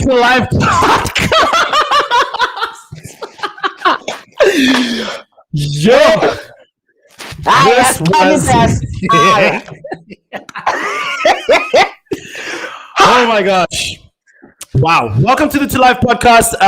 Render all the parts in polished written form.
to Live Podcast. Yo, this was. Oh my gosh. Wow. Welcome to the To Life Podcast.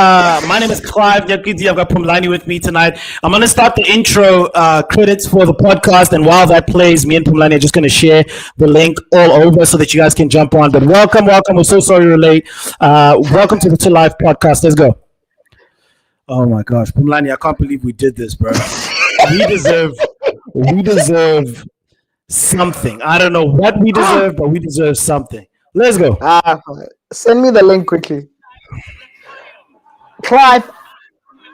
My name is Clive Yakiti. I've got Pumlani with me tonight. I'm going to start the intro credits for the podcast. And while that plays, me and Pumlani are just going to share the link all over so that you guys can jump on. But welcome. We're so sorry we're late. Welcome to the To Life Podcast. Let's go. Oh my gosh. Pumlani, I can't believe we did this, bro. We deserve something. I don't know what we deserve, but we deserve something. Let's go. Send me the link quickly. Clive,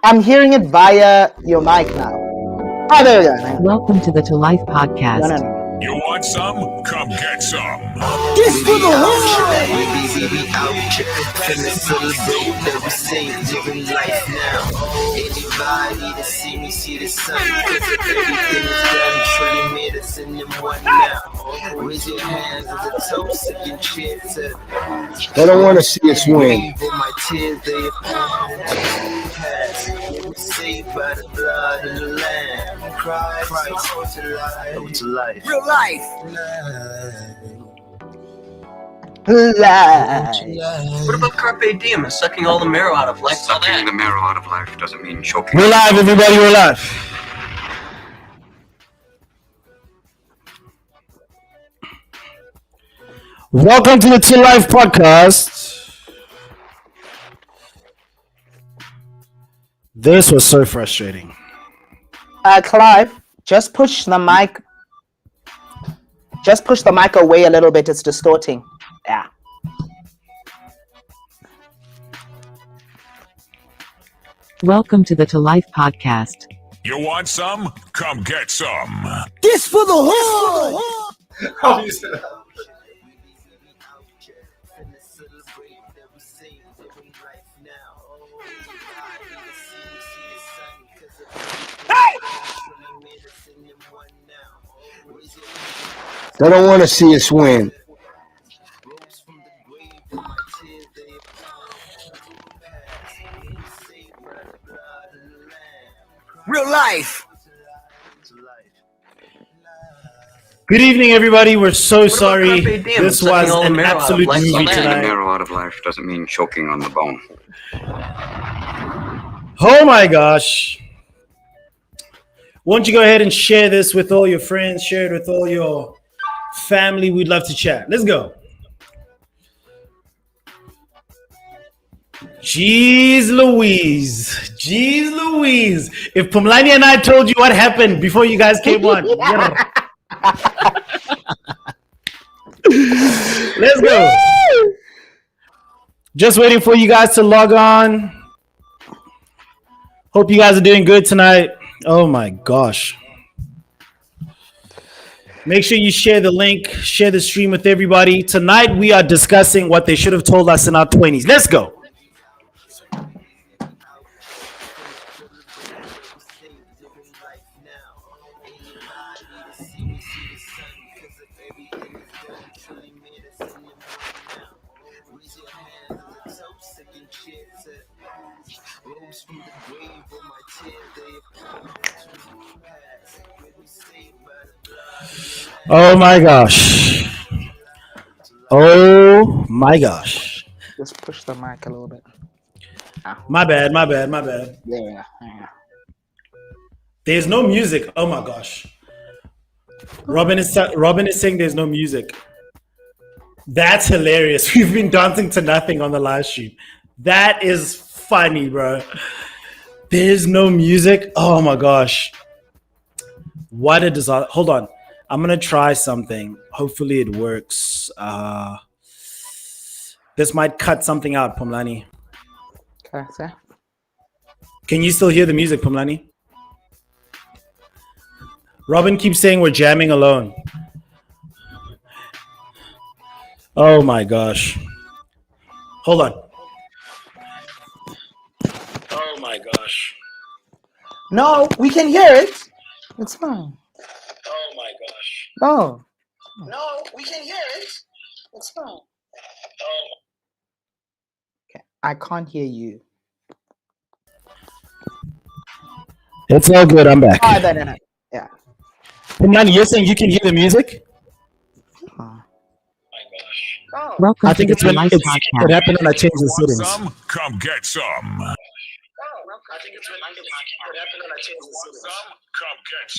I'm hearing it via your mic now. Oh, there we go. Welcome to the To Life Podcast. No. You want some? Come get some. This for the whole. Living life now. Anybody that see me see the sun. Everything is done, truly made us in them one now. Raise your hands as a toast if you cheer to. They don't want to see us win. My tears, they pass. Saved by the blood of the Lamb. Christ, to life. Real life. What about Carpe Diem and sucking all the marrow out of life? Sucking the marrow out of life doesn't mean choking. We're live, everybody. We're live. Welcome to the To Life Podcast. This was so frustrating. Clive, just push the mic. Just push the mic away a little bit. It's distorting. Yeah. Welcome to the To Life Podcast. You want some? Come get some. This for the whole. They don't want to see us win. Real life. Good evening, everybody. We're so sorry. Carpe Diem This and sucking was all the an marrow out of absolute life? movie Sucking the tonight. marrow out of life doesn't mean choking on the bone. Oh my gosh. Won't you go ahead and share this with all your friends, share it with all your family? We'd love to chat. Let's go. Jeez Louise. Jeez Louise. If Pumlani and I told you what happened before you guys came on. Let's go. Just waiting for you guys to log on. Hope you guys are doing good tonight. Oh my gosh. Make sure you share the link, share the stream with everybody. Tonight we are discussing what they should have told us in our 20s. Let's go. Oh my gosh. Oh my gosh. Just push the mic a little bit. My bad. Yeah. There's no music. Oh my gosh. Robin is saying there's no music. That's hilarious. We've been dancing to nothing on the live stream. That is funny, bro. There's no music. Oh my gosh. What a disaster. Hold on. I'm going to try something. Hopefully it works. This might cut something out, Pumlani. Okay, so. Can you still hear the music, Pumlani? Robin keeps saying we're jamming alone. Oh my gosh. Hold on. Oh my gosh. No, we can hear it. It's fine. Oh my gosh. No. No, we can hear it. It's fine. I can't hear you. It's all good. I'm back. Oh, no. Yeah. Pumlani, you're saying you can hear the music? Welcome I to think the it's when Life it Podcast. happened when I changed the Want settings. some? Come get some.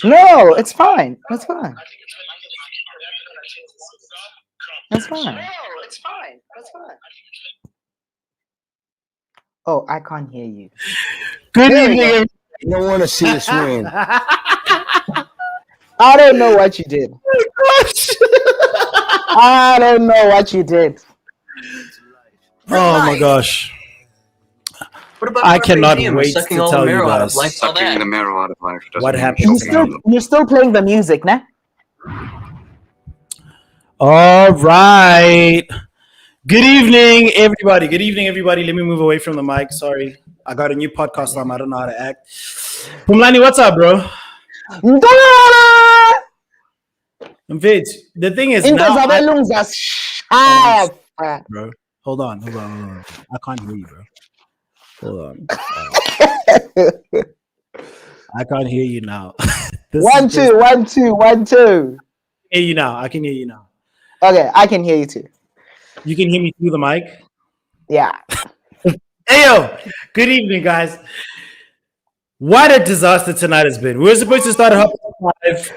No, it's fine. It's fine. It's fine. Oh, I can't hear you. Good There we evening, go. everybody. I don't want to see us win. I don't know what you did. I don't know what you did. Oh my gosh. What about I Carpe cannot Diem, wait sucking to all tell the you marrow out guys. of life? All Sucking that. the marrow out of life doesn't What mean happened? choking You're still playing the music, nah? All right. Good evening, everybody. Good evening, everybody. Let me move away from the mic. Sorry. I got a new podcast on. I don't know how to act. Pumlani, what's up, bro? Mfethu, the thing is Into now, zabelungu zasishaya. bro. Hold on. I can't hear you, bro. Hold on. I can't hear you now. This One, is two, just- 1, 2, 1, 2. I can hear you now. I can hear you now. Okay, I can hear you too. You can hear me through the mic. Yeah. Hey yo, good evening, guys. What a disaster tonight has been. We were supposed to start at 5:30.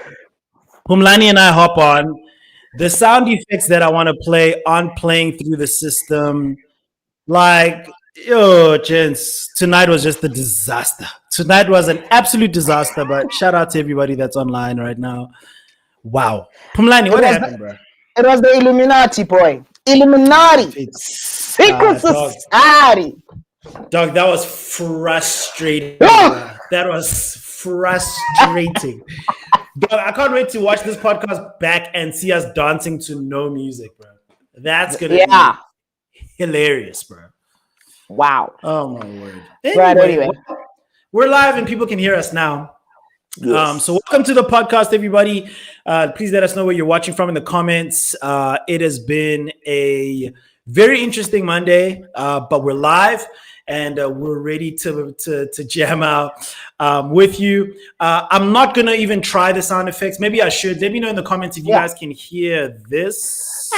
Pumlani and I hop on. The sound effects that I want to play aren't playing through the system. Like, yo, gents, tonight was just a disaster. Tonight was an absolute disaster, but shout out to everybody that's online right now. Wow. Pumlani, what It was happened, bro? It was the Illuminati, boy. Illuminati. Secret dog. society. Dog, that was frustrating. bro. That was frustrating. Dog, I can't wait to watch this podcast back and see us dancing to no music, bro. That's gonna Yeah. be hilarious, bro. Wow. Oh my word. Right, anyway. We're live and people can hear us now. So welcome to the podcast, everybody. Please let us know where you're watching from in the comments. It has been a very interesting Monday, but we're live and we're ready to jam out with you. I'm not gonna even try the sound effects. Maybe I should. Let me know in the comments if you guys can hear this.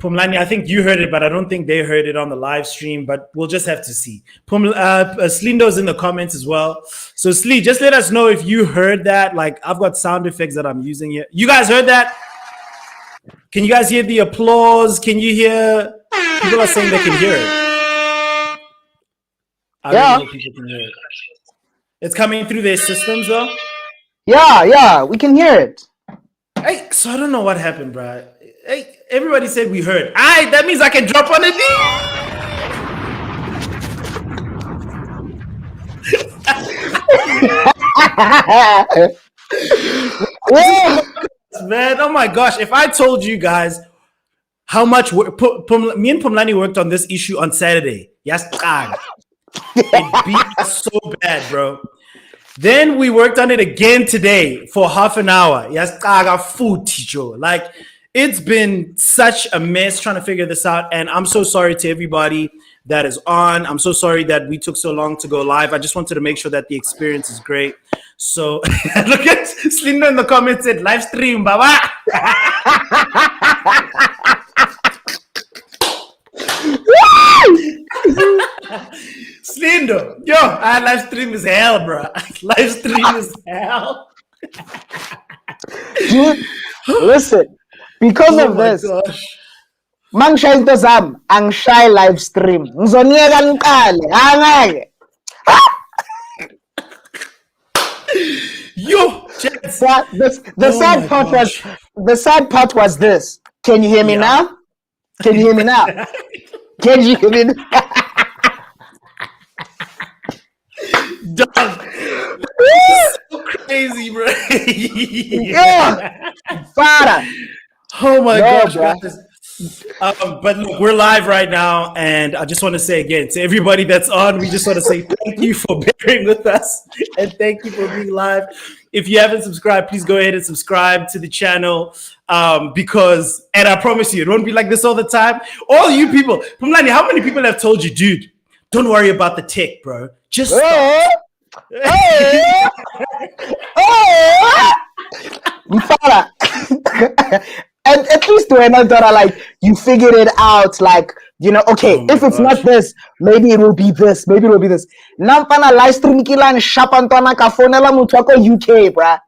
Pumlani, I think you heard it, but I don't think they heard it on the live stream, but we'll just have to see. Slindo's in the comments as well. So Slee, just let us know if you heard that. Like, I've got sound effects that I'm using here. You guys heard that? Can you guys hear the applause? Can you hear? People are saying they can hear it. I don't know if people can hear it. It's coming through their systems, though? Yeah, we can hear it. Hey, so I don't know what happened, bro. Hey, everybody said we heard. Alright, that means I can drop on it. Man, oh my gosh! If I told you guys how much me and Pumlani worked on this issue on Saturday, yes, it beat us so bad, bro. Then we worked on it again today for half an hour. Yes, food teacher. Like, it's been such a mess trying to figure this out, and I'm so sorry to everybody that is on. I'm so sorry that we took so long to go live. I just wanted to make sure that the experience is great. So look at Slindo in the comments said live stream, baba. Slindo, yo, our live stream is hell, bro. Live stream is hell. Dude, listen, because Oh of my this, gosh. mangishaya into zami, angishayi live stream. Ngizoniyeka niqale, angeke. Yo, gents. The Oh sad my part gosh. was this. Can you hear me now? Can you hear me now? Can you hear me now? Dog. So crazy, bro. Yeah. Father. Oh my No, gosh, bruh. guys. But look, we're live right now, and I just want to say again to everybody that's on, we just want to say thank you for bearing with us, and thank you for being live. If you haven't subscribed, please go ahead and subscribe to the channel, because, and I promise you, it won't be like this all the time. All you people, Pumlani, how many people have told you, dude, don't worry about the tech, bro. Just start. Mfana. And at least when I thought like you figured it out, like okay, if it's not this, maybe it will be this, maybe it will be this. Nampana live stream kila ni shapantana kafonela mutwako UK, bruh.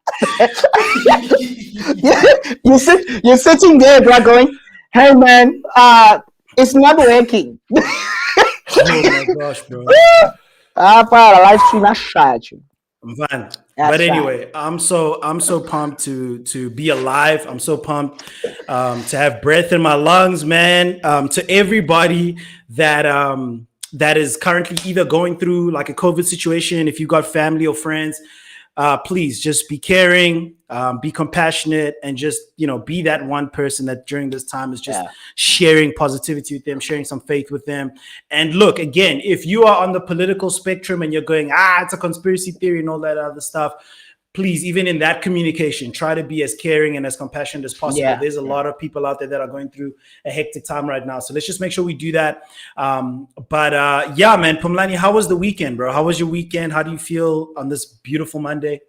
You're sitting there, bruh, going, hey man, it's not working. Oh my gosh, bro. Live stream I shot you. I'm fine. But anyway, I'm so pumped to be alive. I'm so pumped to have breath in my lungs, man. To everybody that is currently either going through like a COVID situation, if you got family or friends, please just be caring, be compassionate, and just be that one person that during this time is just sharing positivity with them, sharing some faith with them. And look, again, if you are on the political spectrum and you're going, it's a conspiracy theory and all that other stuff, please, even in that communication, try to be as caring and as compassionate as possible. There's a lot of people out there that are going through a hectic time right now, so let's just make sure we do that. But man, Pumlani, how was the weekend, bro? How was your weekend? How do you feel on this beautiful Monday?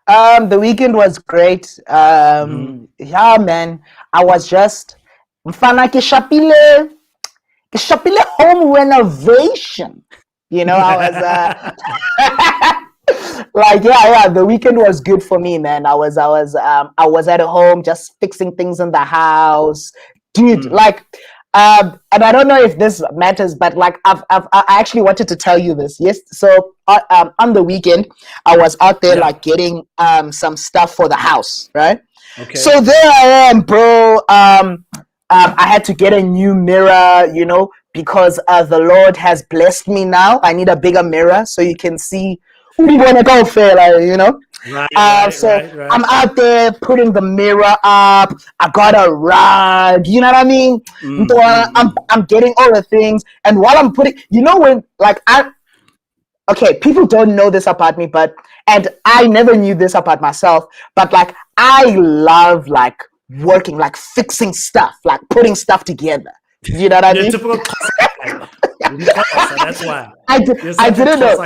The weekend was great. Yeah, man, I was just mfana kishapile home renovation. I was like, the weekend was good for me, man. I was at home just fixing things in the house, dude. Like, and I don't know if this matters, but like, I actually wanted to tell you this. Yes, so on the weekend, I was out there like getting some stuff for the house, right? Okay. So there I am, bro. I had to get a new mirror, because the Lord has blessed me now. I need a bigger mirror so you can see who do you want to go for, Right, so I'm out there putting the mirror up. I got a rug, you know what I mean? So I'm getting all the things, and while I'm putting, when people don't know this about me, and I never knew this about myself, but like I love like working, like fixing stuff, like putting stuff together. You know what I mean? That's why I didn't know.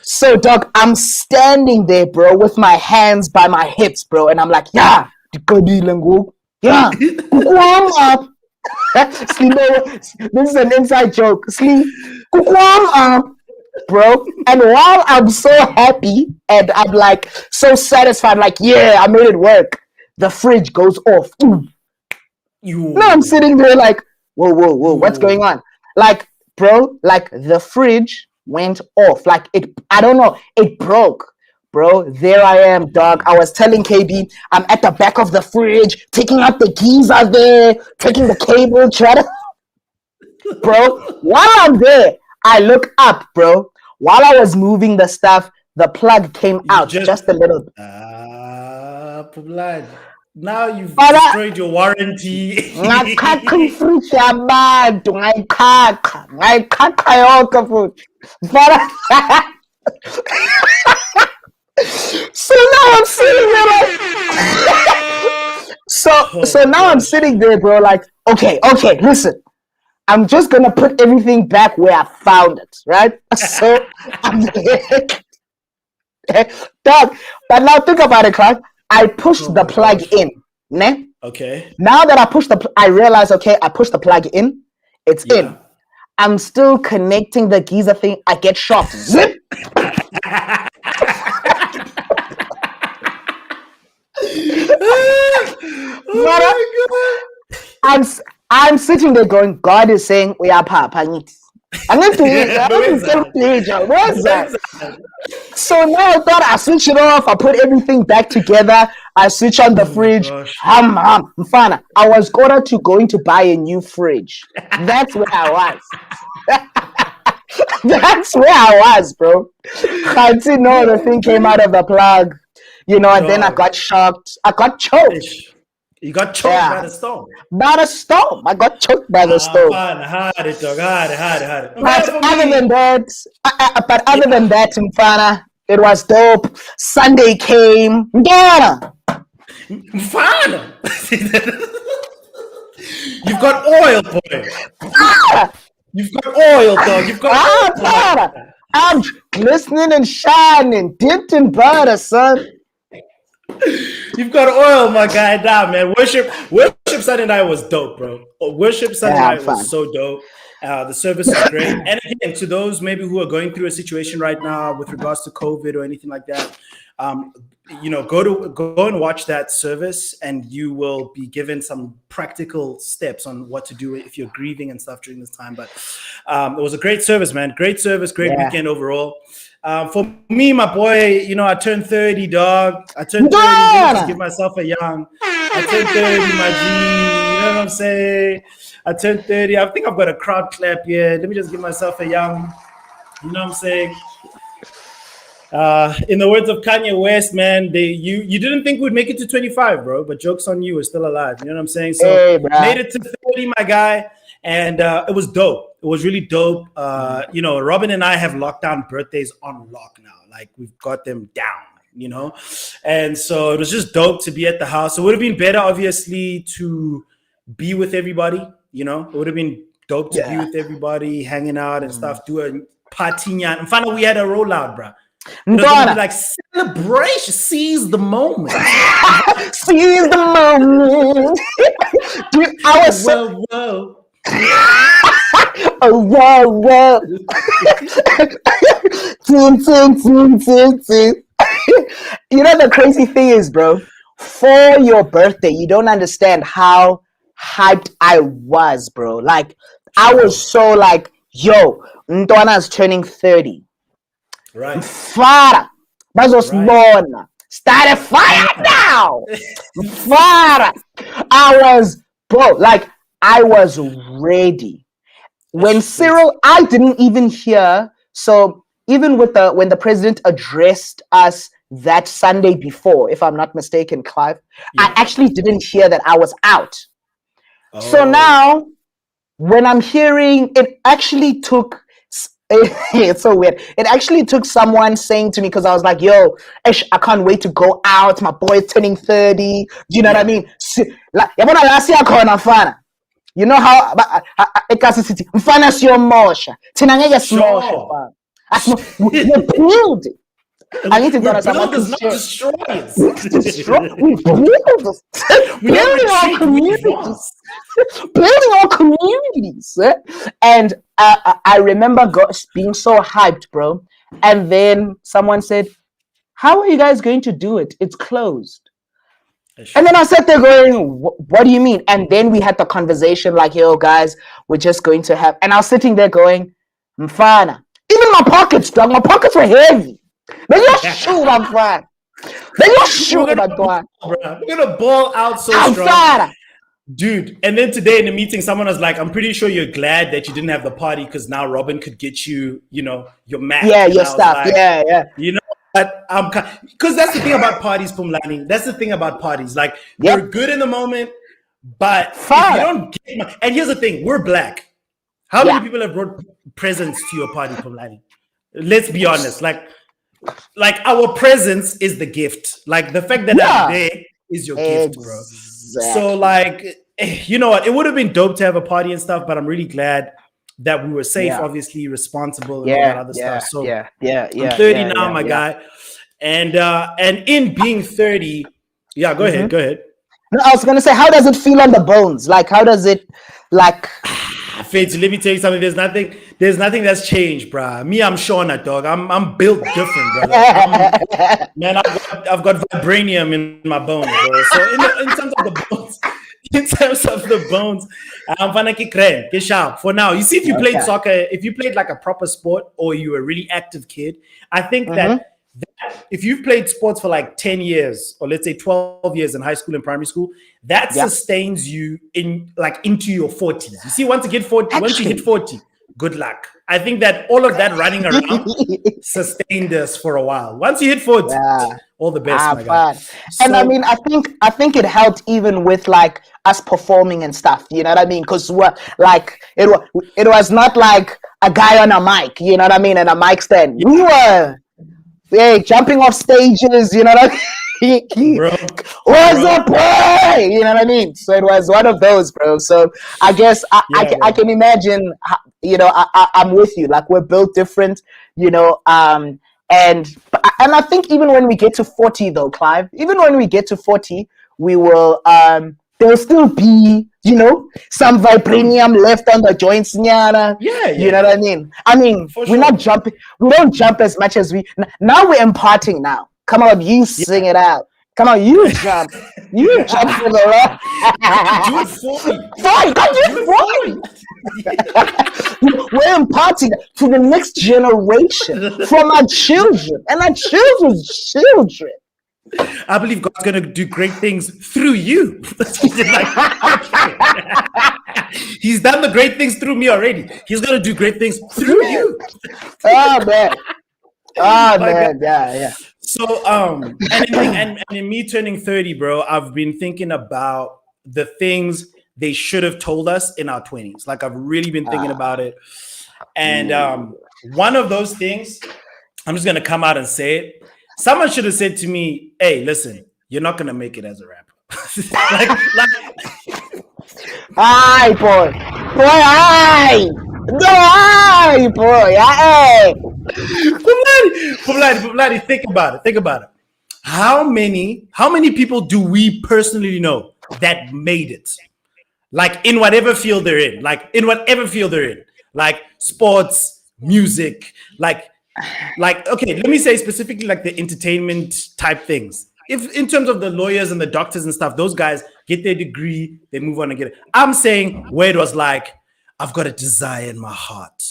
So, dog, I'm standing there, bro, with my hands by my hips, bro, and I'm like, yeah, kukwam up. This is an inside joke. Kukwam up, bro. And while I'm so happy and I'm like so satisfied, like, yeah, I made it work, the fridge goes off. Now I'm sitting there like, whoa, what's going on? Like, bro, like the fridge went off, like I don't know, it broke, bro. There I am, dog. I was telling KB, I'm at the back of the fridge, taking out the geyser there, taking the cable, bro. While I'm there, I look up, bro. While I was moving the stuff, the plug came out just a little. Now you've destroyed your warranty. So now I'm sitting there so now I'm sitting there, bro, like, okay, listen, I'm just gonna put everything back where I found it, right? So I'm dog, but now think about it, Clark. I pushed the plug in, ne? Okay. Now that I realize, okay, I pushed the plug in, it's in. I'm still connecting the geyser thing. I get shocked. Zip. I'm sitting there going, God is saying, we are papa. I'm going to where's that? So now I thought I switch it off. I put everything back together. I switch on the fridge. Mfana. I was going to buy a new fridge. That's where I was. That's where I was, bro. I didn't know the thing came out of the plug, and then I got shocked. I got choked. You got choked Yeah. by the storm. By the storm. I got choked by the storm. Hard it, dog. Hard. But other than that, Mfana, it was dope. Sunday came. Yeah. Fine. You've got oil, boy. You've got oil, dog. You've got oil. Mfana, I'm glistening and shining, dipped in butter, son. You've got oil, my guy. Nah, man. Worship Sunday night was dope, bro. Worship Sunday night fun. was so dope. The service is great. And again, to those maybe who are going through a situation right now with regards to COVID or anything like that, go and watch that service, and you will be given some practical steps on what to do if you're grieving and stuff during this time. But it was a great service, man. Great service, great weekend overall. For me, my boy, I turned 30, dog. I turned 30. Let me just give myself a young. I turned 30, my G. You know what I'm saying? I turned 30. I think I've got a crowd clap here. Let me just give myself a young. You know what I'm saying? In the words of Kanye West, man, you didn't think we'd make it to 25, bro, but joke's on you, we're still alive. You know what I'm saying? So made it to 30, my guy, and it was dope. It was really dope. Robin and I have lockdown birthdays on lock now. Like, we've got them down, and so it was just dope to be at the house. It would have been better, obviously, to be with everybody. It would have been dope to be with everybody, hanging out and stuff, do a party. And finally, we had a rollout, bro. Like celebration, seize the moment. Seize the moment. Dude, I was whoa. Oh, whoa. The crazy thing is, bro, for your birthday, you don't understand how hyped I was, bro. Like, I was so like, yo, Ntwana's turning 30. Right. Fara. Bazosbona. Started fire now. Fara. I was ready. When Cyril, I didn't even hear. So even when the president addressed us that Sunday before, if I'm not mistaken, Clive, I actually didn't hear that I was out. So now, when I'm hearing, it actually took. It's so weird. It actually took someone saying to me, because I was like, yo, I can't wait to go out. My boy's turning 30. Do you know what I mean? You know how Ekasi City, Mfana siyo mosha. Tina ngeke simosha. We're building. I need to go to someone does not destroy us. We build. Building our communities. Building our communities. And I remember being so hyped, bro. And then someone said, how are you guys going to do it? It's closed. And then I sat there going, what do you mean? And then we had the conversation like, yo, guys, we're just going to have... And I was sitting there going, Mfana. Even my pockets, dog. My pockets were heavy. Then you're shoot, I'm fine. Then you're shoot, I'm fine. We're gonna ball out so strong. Fine. Dude, and then today in the meeting, someone was like, I'm pretty sure you're glad that you didn't have the party because now Robin could get you, your mat. Yeah, your stuff. Like, yeah. But because that's the thing about parties, Pumlani. That's the thing about parties. Like, you're good in the moment, but if you don't get and here's the thing, we're black. How many people have brought presents to your party, Pumlani? Let's be honest. Like our presence is the gift. Like the fact that I'm there is your gift, bro. So like, you know what? It would have been dope to have a party and stuff, but I'm really glad that we were safe, obviously responsible, and all that other stuff. So I'm 30 now, my guy. And in being 30, go ahead. No, I was gonna say, how does it feel on the bones? Like, how does it like? Faith, let me tell you something. There's nothing that's changed, bro. Me, I'm Shauna, dog. I'm built different, brother. I've got vibranium in my bones, bro. So in terms of the bones, I'm gonna keep sharp for now. You see, if you played soccer, if you played like a proper sport, or you were a really active kid, I think that if you've played sports for like 10 years, or let's say 12 years in high school and primary school, that sustains you into your 40s. You see, once you hit 40, good luck. I think that all of that running around sustained us for a while. Once you hit 40, all the best, my guy. And I mean, I think it helped even with like us performing and stuff. You know what I mean? Because we're like it was not like a guy on a mic. You know what I mean? And a mic stand. We were jumping off stages. You know what I mean? What's up, boy? You know what I mean? So it was one of those, bro. So I guess I can imagine. You know, I'm with you. Like we're built different. You know, and I think even when we get to 40, though, Clive, even when we get to 40, we will there'll still be, you know, some vibranium left on the joints, nyana. You know what I mean? I mean, we're not jumping. We don't jump as much as we now. We're imparting now. Come on, you sing it out. Come on, you jump. You jump for the rock. Do it 40. We're imparting to the next generation from our children and our children's children. I believe God's going to do great things through you. He's done the great things through me already. He's going to do great things through you. Oh, man. Oh, man. Yeah. So, and in me turning 30, bro, I've been thinking about the things they should have told us in our 20s. Like, I've really been thinking about it. And one of those things, I'm just going to come out and say it. Someone should have said to me, hey, listen, you're not going to make it as a rapper. Aye, boy. Pumlani, think about it. How many people do we personally know that made it? Like in whatever field they're in, like sports, music, like okay, let me say specifically like the entertainment type things. If in terms of the lawyers and the doctors and stuff, those guys get their degree, they move on and get it. I'm saying where it was like, I've got a desire in my heart.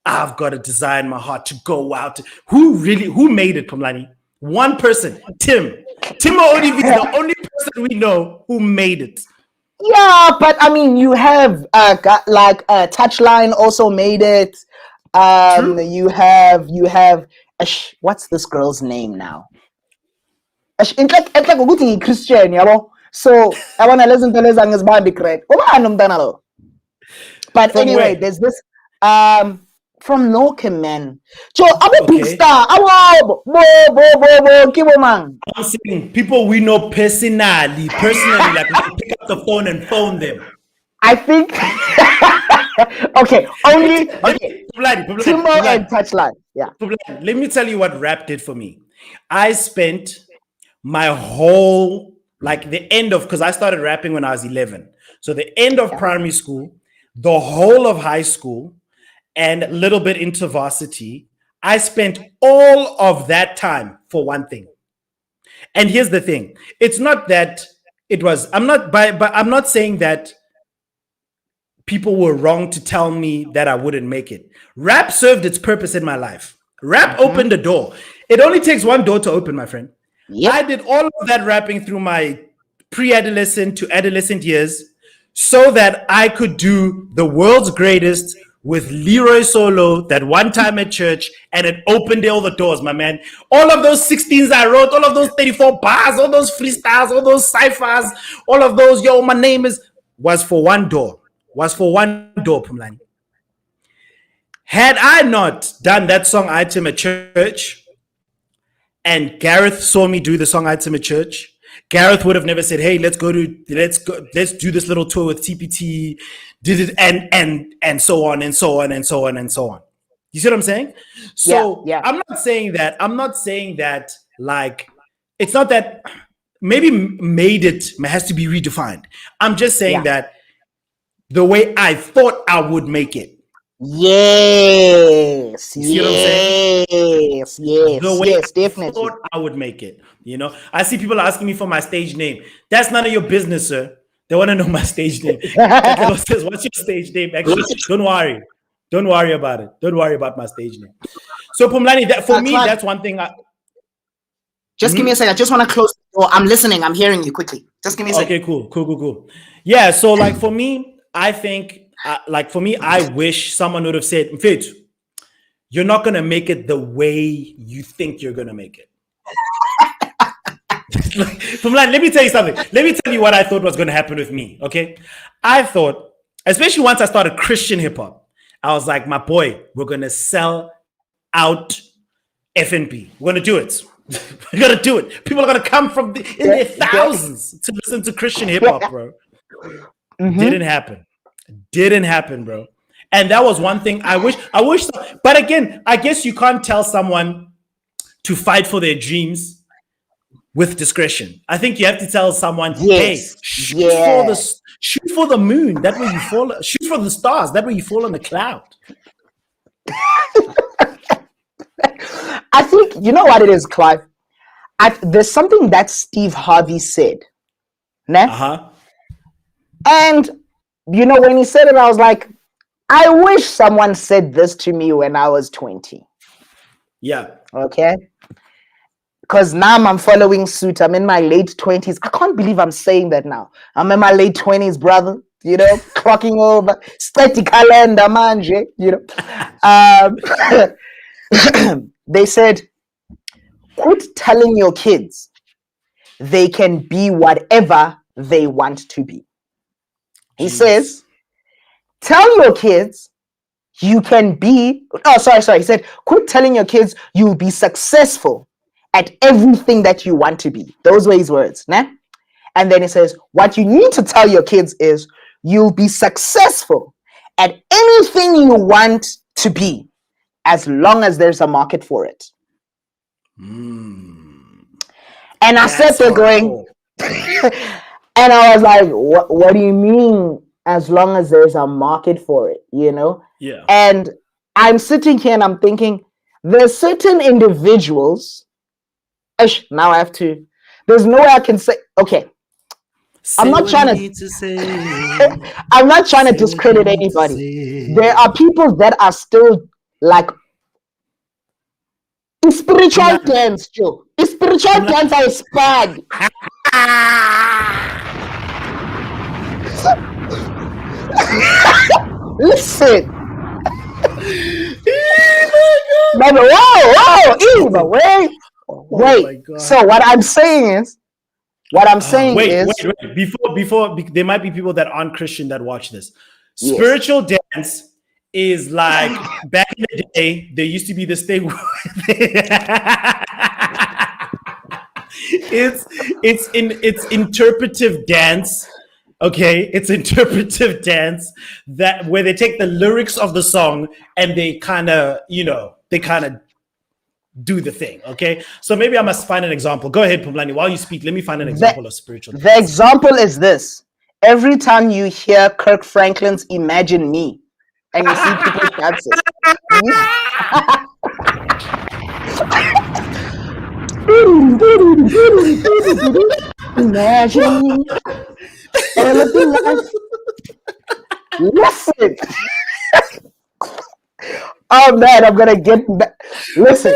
I've got a desire in my heart to go out. Who made it, Pumlani? One person, Tim Odivi is the only person we know who made it. Yeah, but I mean, you have Touchline also made it. You have what's this girl's name now? It's like a Christian, yabo. So I want to listen to this and it's correct. But anyway, there's this from local man. So I'm a big star. I'm saying people we know personally, like we pick up the phone and phone them. I think only Timbo and Touchline. Yeah. Let me tell you what rap did for me. I spent my whole the end of, because I started rapping when I was 11. So the end of primary school, the whole of high school, and a little bit into varsity, I spent all of that time for one thing. And here's the thing. It's not that I'm not saying that people were wrong to tell me that I wouldn't make it. Rap served its purpose in my life. Rap opened the door. It only takes one door to open, my friend. Yep. I did all of that rapping through my pre-adolescent to adolescent years so that I could do the world's greatest with Leroy Solo that one time at church, and it opened all the doors, my man. All of those 16s I wrote, all of those 34 bars, all those freestyles, all those ciphers, all of those, my name was for one door. Pumlani. Had I not done that song item at church, and Gareth saw me do the song item at church, Gareth would have never said, "Hey, let's do this little tour with TPT." Did it and so on and so on and so on and so on. You see what I'm saying? So yeah. I'm not saying that like it's not that maybe made it has to be redefined. I'm just saying that the way I thought I would make it. Yes. You see what I'm saying? Yes, definitely. I thought I would make it. You know, I see people asking me for my stage name. That's none of your business, sir. They want to know my stage name. Says, what's your stage name? Actually, don't worry about it. Don't worry about my stage name. So Pumlani, that's one thing. Just give me a second. I just want to close the door. I'm listening. I'm hearing you quickly. Just give me a second. Okay, cool. Yeah. So like for me, I think like for me, I wish someone would have said, Mfethu, you're not going to make it the way you think you're going to make it. Let me tell you something. Let me tell you what I thought was going to happen with me, okay? I thought, especially once I started Christian hip-hop, I was like, my boy, we're going to sell out FNP. We're going to do it. We're going to do it. People are going to come from in their thousands to listen to Christian hip-hop, bro. Didn't happen, bro. And that was one thing I wish, but again, I guess you can't tell someone to fight for their dreams with discretion. I think you have to tell someone, hey, shoot for the moon. That way you fall. Shoot for the stars. That way you fall on the cloud. I think, you know what it is, Clive? There's something that Steve Harvey said. Né? And, you know, when he said it, I was like, I wish someone said this to me when I was 20. Yeah. Okay? Because now I'm following suit. I'm in my late 20s. I can't believe I'm saying that now. I'm in my late 20s, brother. You know, clocking over. Steady calendar, manje. You know. They said, quit telling your kids they can be whatever they want to be. He says, tell your kids you can be... Oh, sorry. He said, quit telling your kids you'll be successful at everything that you want to be. Those were his words. Né? And then he says, what you need to tell your kids is you'll be successful at anything you want to be as long as there's a market for it. And I sat there going, and I was like, what do you mean as long as there's a market for it, you know? Yeah. And I'm sitting here and I'm thinking, there's certain individuals, now I have to, there's no way I can say, okay, I'm not trying I'm not trying to discredit anybody. There are people that are still like in spiritual dance, Joe. In spiritual dance I spag. Listen. Wait. So what I'm saying is, wait. Before there might be people that aren't Christian that watch this. Yes. Spiritual dance is like back in the day. There used to be this thing. It's interpretive dance. Okay, it's interpretive dance that where they take the lyrics of the song and they kind of do the thing. Okay, so maybe I must find an example. Go ahead, Phumlani. While you speak, let me find an example of spiritual dance. The example is this: every time you hear Kirk Franklin's "Imagine Me," and you see people dancing. Imagine me. Listen. Oh man, I'm gonna get back. Listen,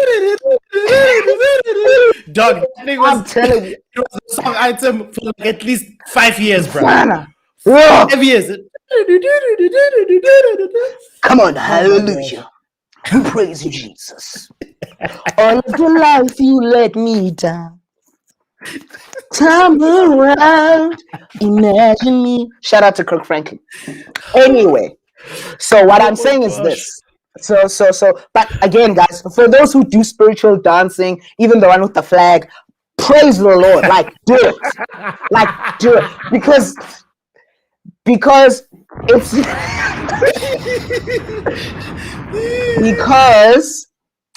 dog. I'm telling you, it was a song item for like at least 5 years, bro. 5 years. Come on, hallelujah. Praise you, Jesus. All of the life you let me down. Time around. Imagine me. Shout out to Kirk Franklin. Anyway, so what I'm saying is this. So, but again, guys, for those who do spiritual dancing, even the one with the flag, praise the Lord. Like, do it. Like, do it. Because it's because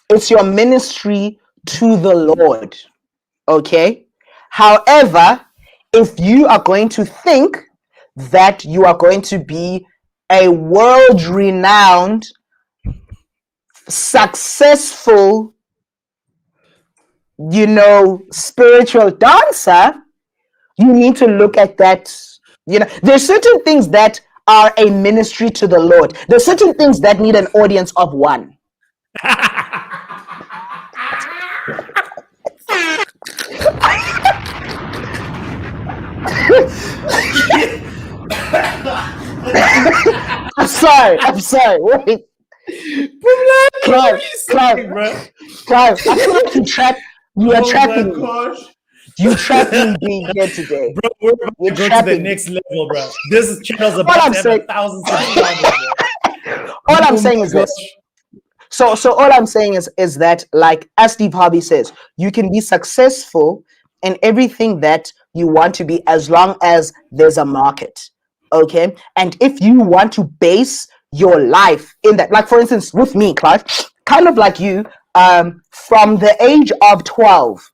it's your ministry to the Lord. Okay? However, if you are going to think that you are going to be a world-renowned, successful, spiritual dancer, you need to look at that. There's certain things that are a ministry to the Lord. There's certain things that need an audience of one. I'm sorry. Wait. Clive, I feel like you are trapping me. You trapped me being here today. Bro, we're about to go to the next level, bro. This channel's about to have 1,000 subscribers, bro. All I'm saying is this. So all I'm saying is that, like, as Steve Harvey says, you can be successful in everything that you want to be as long as there's a market. Okay? And if you want to base your life in that, like, for instance, with me, Clive, kind of like you, from the age of 12,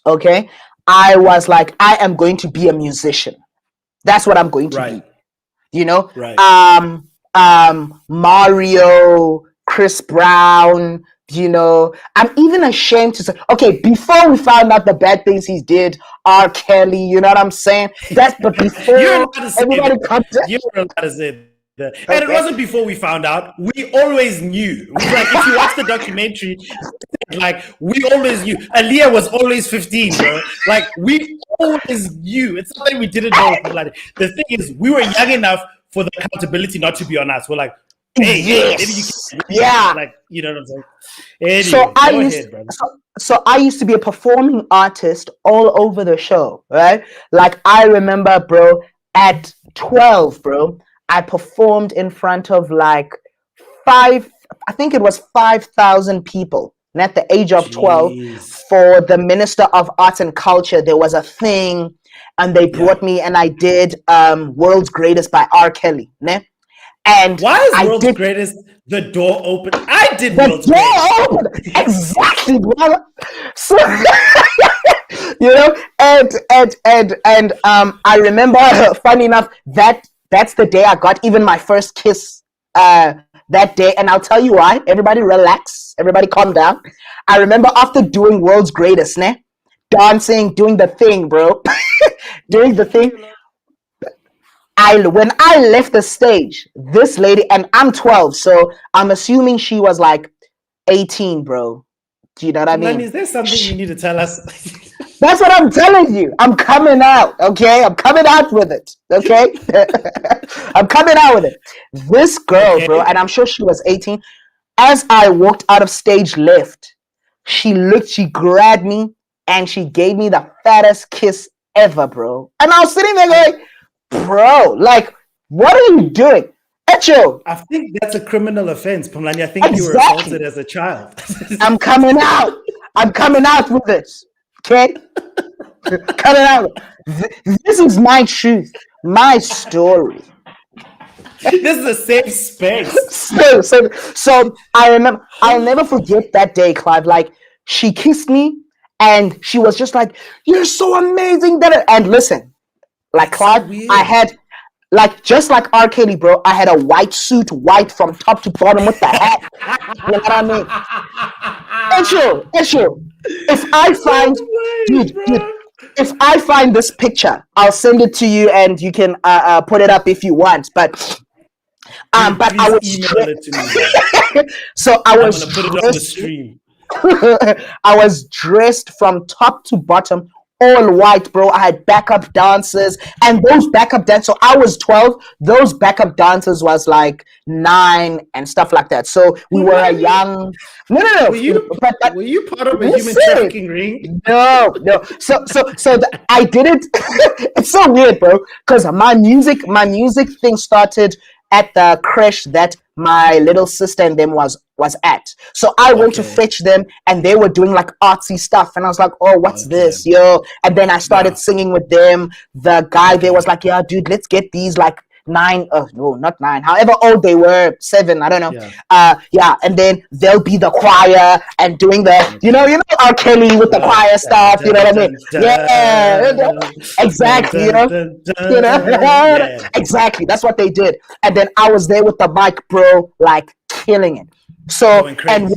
okay, I was like, I am going to be a musician. That's what I'm going to be. You know? Right. Mario, Chris Brown, you know, I'm even ashamed to say, okay, before we found out the bad things he did, R. Kelly, you know what I'm saying? But before everybody comes down. You were allowed to say that. And it wasn't before we found out. We always knew. Like, if you watch the documentary, like, we always knew. Aaliyah was always 15, bro. Like, we always knew. It's something we didn't know. Like, the thing is, we were young enough for the accountability not to be on us. We're like, hey, yes. maybe you can, yeah, like, you know what I'm saying? Anyway, so I used to be a performing artist all over the show, right? Like, I remember, bro, at 12, bro, I performed in front of like 5,000 people. And at the age of 12, for the Minister of Arts and Culture, there was a thing, and they brought me, and I did World's Greatest by R. Kelly, ne? And why is World's Greatest the door open? I did the World's door Greatest. open. Exactly, brother. So you know, and I remember, funny enough, that's the day I got even my first kiss. That day, and I'll tell you why. Everybody relax. Everybody calm down. I remember after doing World's Greatest, ne? Dancing, doing the thing, bro. Doing the thing. When I left the stage, this lady, and I'm 12, so I'm assuming she was like 18, bro. Do you know what I mean? Man, is there something you need to tell us? That's what I'm telling you. I'm coming out, okay? I'm coming out with it, okay? I'm coming out with it. This girl, bro, and I'm sure she was 18, as I walked out of stage left, she grabbed me, and she gave me the fattest kiss ever, bro. And I was sitting there going, bro, like, what are you doing? Echo. I think that's a criminal offense, Pumlani. I think you were assaulted as a child. I'm coming out. I'm coming out with this. Okay? Coming out. This is my truth. My story. This is a safe space. So I remember, I'll never forget that day, Clive. Like, she kissed me and she was just like, you're so amazing. And listen, like, Clive, I had, like, just like R. Kelly, bro, I had a white suit, white from top to bottom with the hat. You know what I mean? Esho, if I find, dude, if I find this picture, I'll send it to you and you can put it up if you want. But I was email it to me. So I was I'm gonna put it on the stream. I was dressed from top to bottom, all white, bro. I had backup dancers, and those backup dancers. So I was 12. Those backup dancers was like 9 and stuff like that. So we were a young. No. Were you part of a human trafficking ring? No. So I did it. It's so weird, bro. Because my music thing started at the crash that my little sister and them was at. So I went to fetch them, and they were doing like artsy stuff, and I was like, oh, what's this, yo? And then I started singing with them. The guy there was like, yeah, dude, let's get these like 9, no, not 9, however old they were, 7, I don't know. And then they'll be the choir and doing the, you know R. Kelly with the choir stuff, you know what I mean? Exactly, exactly, that's what they did. And then I was there with the mic, bro, like killing it. So, and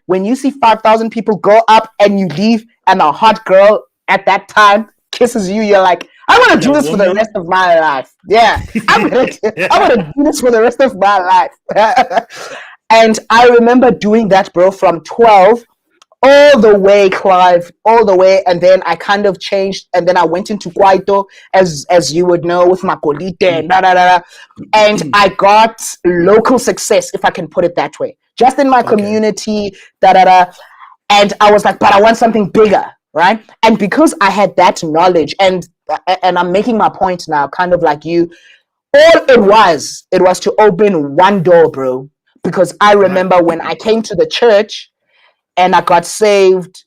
when you see 5,000 people go up and you leave, and a hot girl at that time kisses you, you're like, I want to do this for the rest of my life. Yeah, I want to do this for the rest of my life. And I remember doing that, bro, from 12 all the way, Clive, all the way, and then I kind of changed, and then I went into Kwaito, as you would know, with Makolite and and I got local success, if I can put it that way, just in my community, and I was like, but I want something bigger, right? And because I had that knowledge, and I'm making my point now, kind of like you, all it was to open one door, bro. Because I remember when I came to the church and I got saved,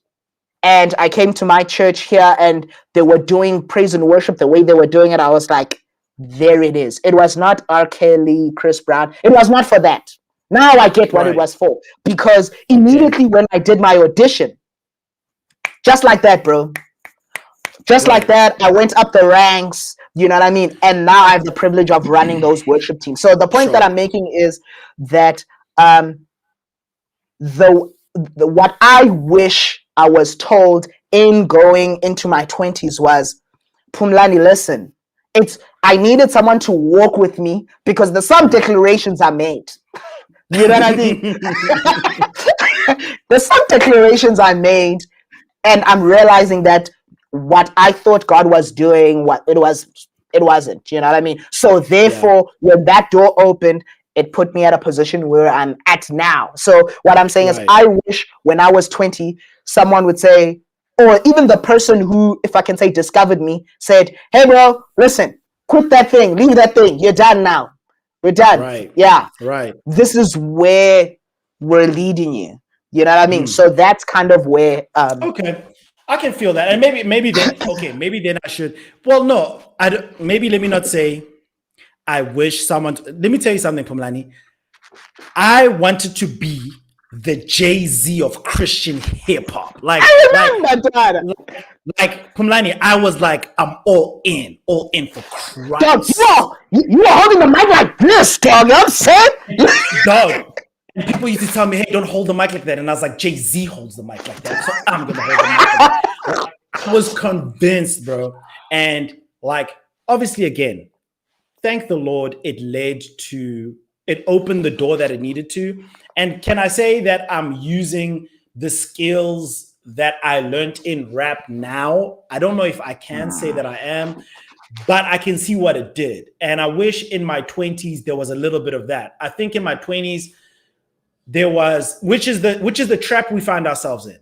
and I came to my church here and they were doing praise and worship the way they were doing it, I was like, there it is. It was not R. Kelly, Chris Brown. It was not for that. Now I get what it was for. Because immediately when I did my audition, just like that, bro. Just like that, I went up the ranks, you know what I mean? And now I have the privilege of running those worship teams. So the point that I'm making is that what I wish I was told in going into my 20s was, Phumlani, listen, I needed someone to walk with me because some declarations are made. You know what I mean? There's some declarations I made, and I'm realizing that what I thought God was doing, it wasn't. You know what I mean? So therefore, when that door opened, it put me at a position where I'm at now. So what I'm saying is, I wish when I was 20, someone would say, or even the person who, if I can say, discovered me, said, hey, bro, listen, quit that thing, leave that thing. You're done now. We're done. Right. Yeah. Right. This is where we're leading you. You know what I mean? So that's kind of where. Okay. I can feel that. And maybe then I should. Well, no, maybe let me not say I wish someone. Let me tell you something, Phumlani. I wanted to be the Jay-Z of Christian hip hop. Like Phumlani, I was like, I'm all in for Christ. Dog, you were holding the mic like this, dog. You know what I'm saying? Dog. And people used to tell me, hey, don't hold the mic like that. And I was like, Jay-Z holds the mic like that. So I'm going to hold the mic like that. I was convinced, bro. And like, obviously, again, thank the Lord, it opened the door that it needed to. And can I say that I'm using the skills that I learned in rap now? I don't know if I can say that I am, but I can see what it did. And I wish in my 20s, there was a little bit of that. I think in my 20s, there was, which is the trap we find ourselves in.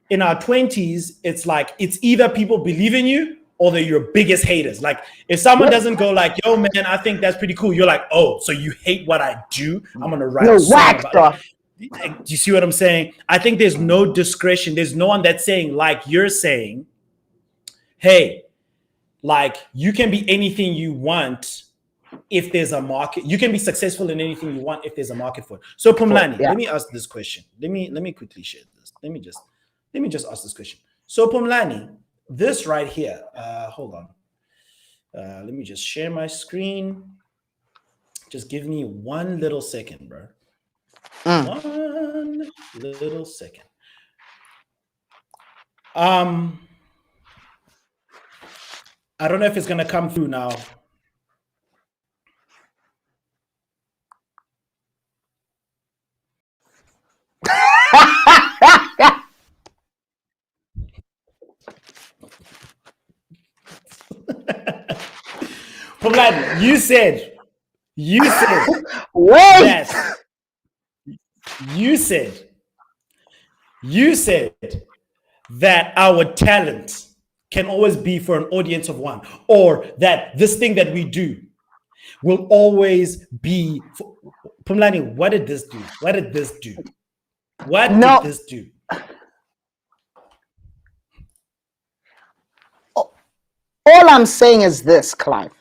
In our 20s, it's like, it's either people believe in you or they're your biggest haters. Like if someone doesn't go like, yo, man, I think that's pretty cool. You're like, oh, so you hate what I do? I'm going to write a song about it. Do you see what I'm saying? I think there's no discretion. There's no one that's saying, like you're saying, hey, like you can be anything you want if there's a market. You can be successful in anything you want if there's a market for it. So Phumlani, let me ask this question. Let me quickly share this. Let me just ask this question. So Phumlani, this right here, hold on. Let me just share my screen. Just give me one little second, bro. 1 little second. I don't know if it's gonna come through now. Phumlani, you said wait. that you said that our talent can always be for an audience of one, or that this thing that we do will always be for, Phumlani, what did this do? What did this do? Did this do? All I'm saying is this, Clive.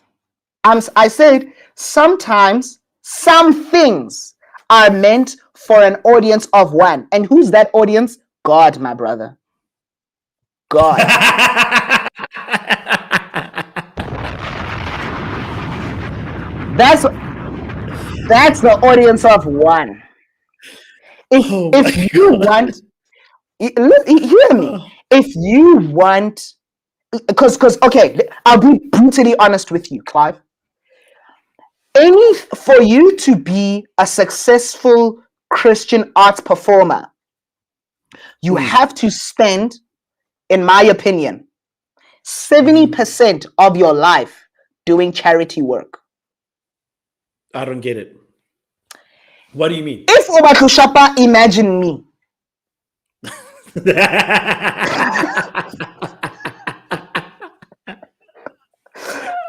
I said sometimes some things are meant for an audience of one. And who's that audience? God, my brother. God. That's the audience of one. If you want, hear me. If you want, because okay, I'll be brutally honest with you, Clive. For you to be a successful Christian arts performer, you have to spend, in my opinion, 70% of your life doing charity work. I don't get it. What do you mean? If Obakushapa, imagine me.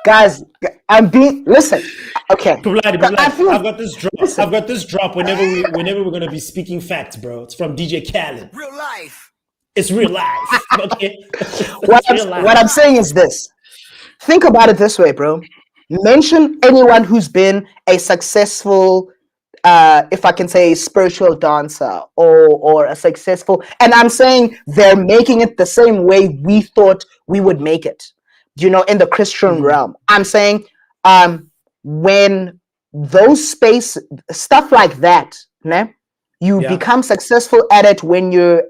Guys, listen. Okay. I've got this drop. I've got this drop whenever we're gonna be speaking facts, bro. It's from DJ Khaled. Real life. It's real life. Okay. What I'm saying is this. Think about it this way, bro. Mention anyone who's been a successful, if I can say, spiritual dancer or a successful, and I'm saying they're making it the same way we thought we would make it. You know, in the Christian realm, I'm saying, when those stuff like that, né? You become successful at it when you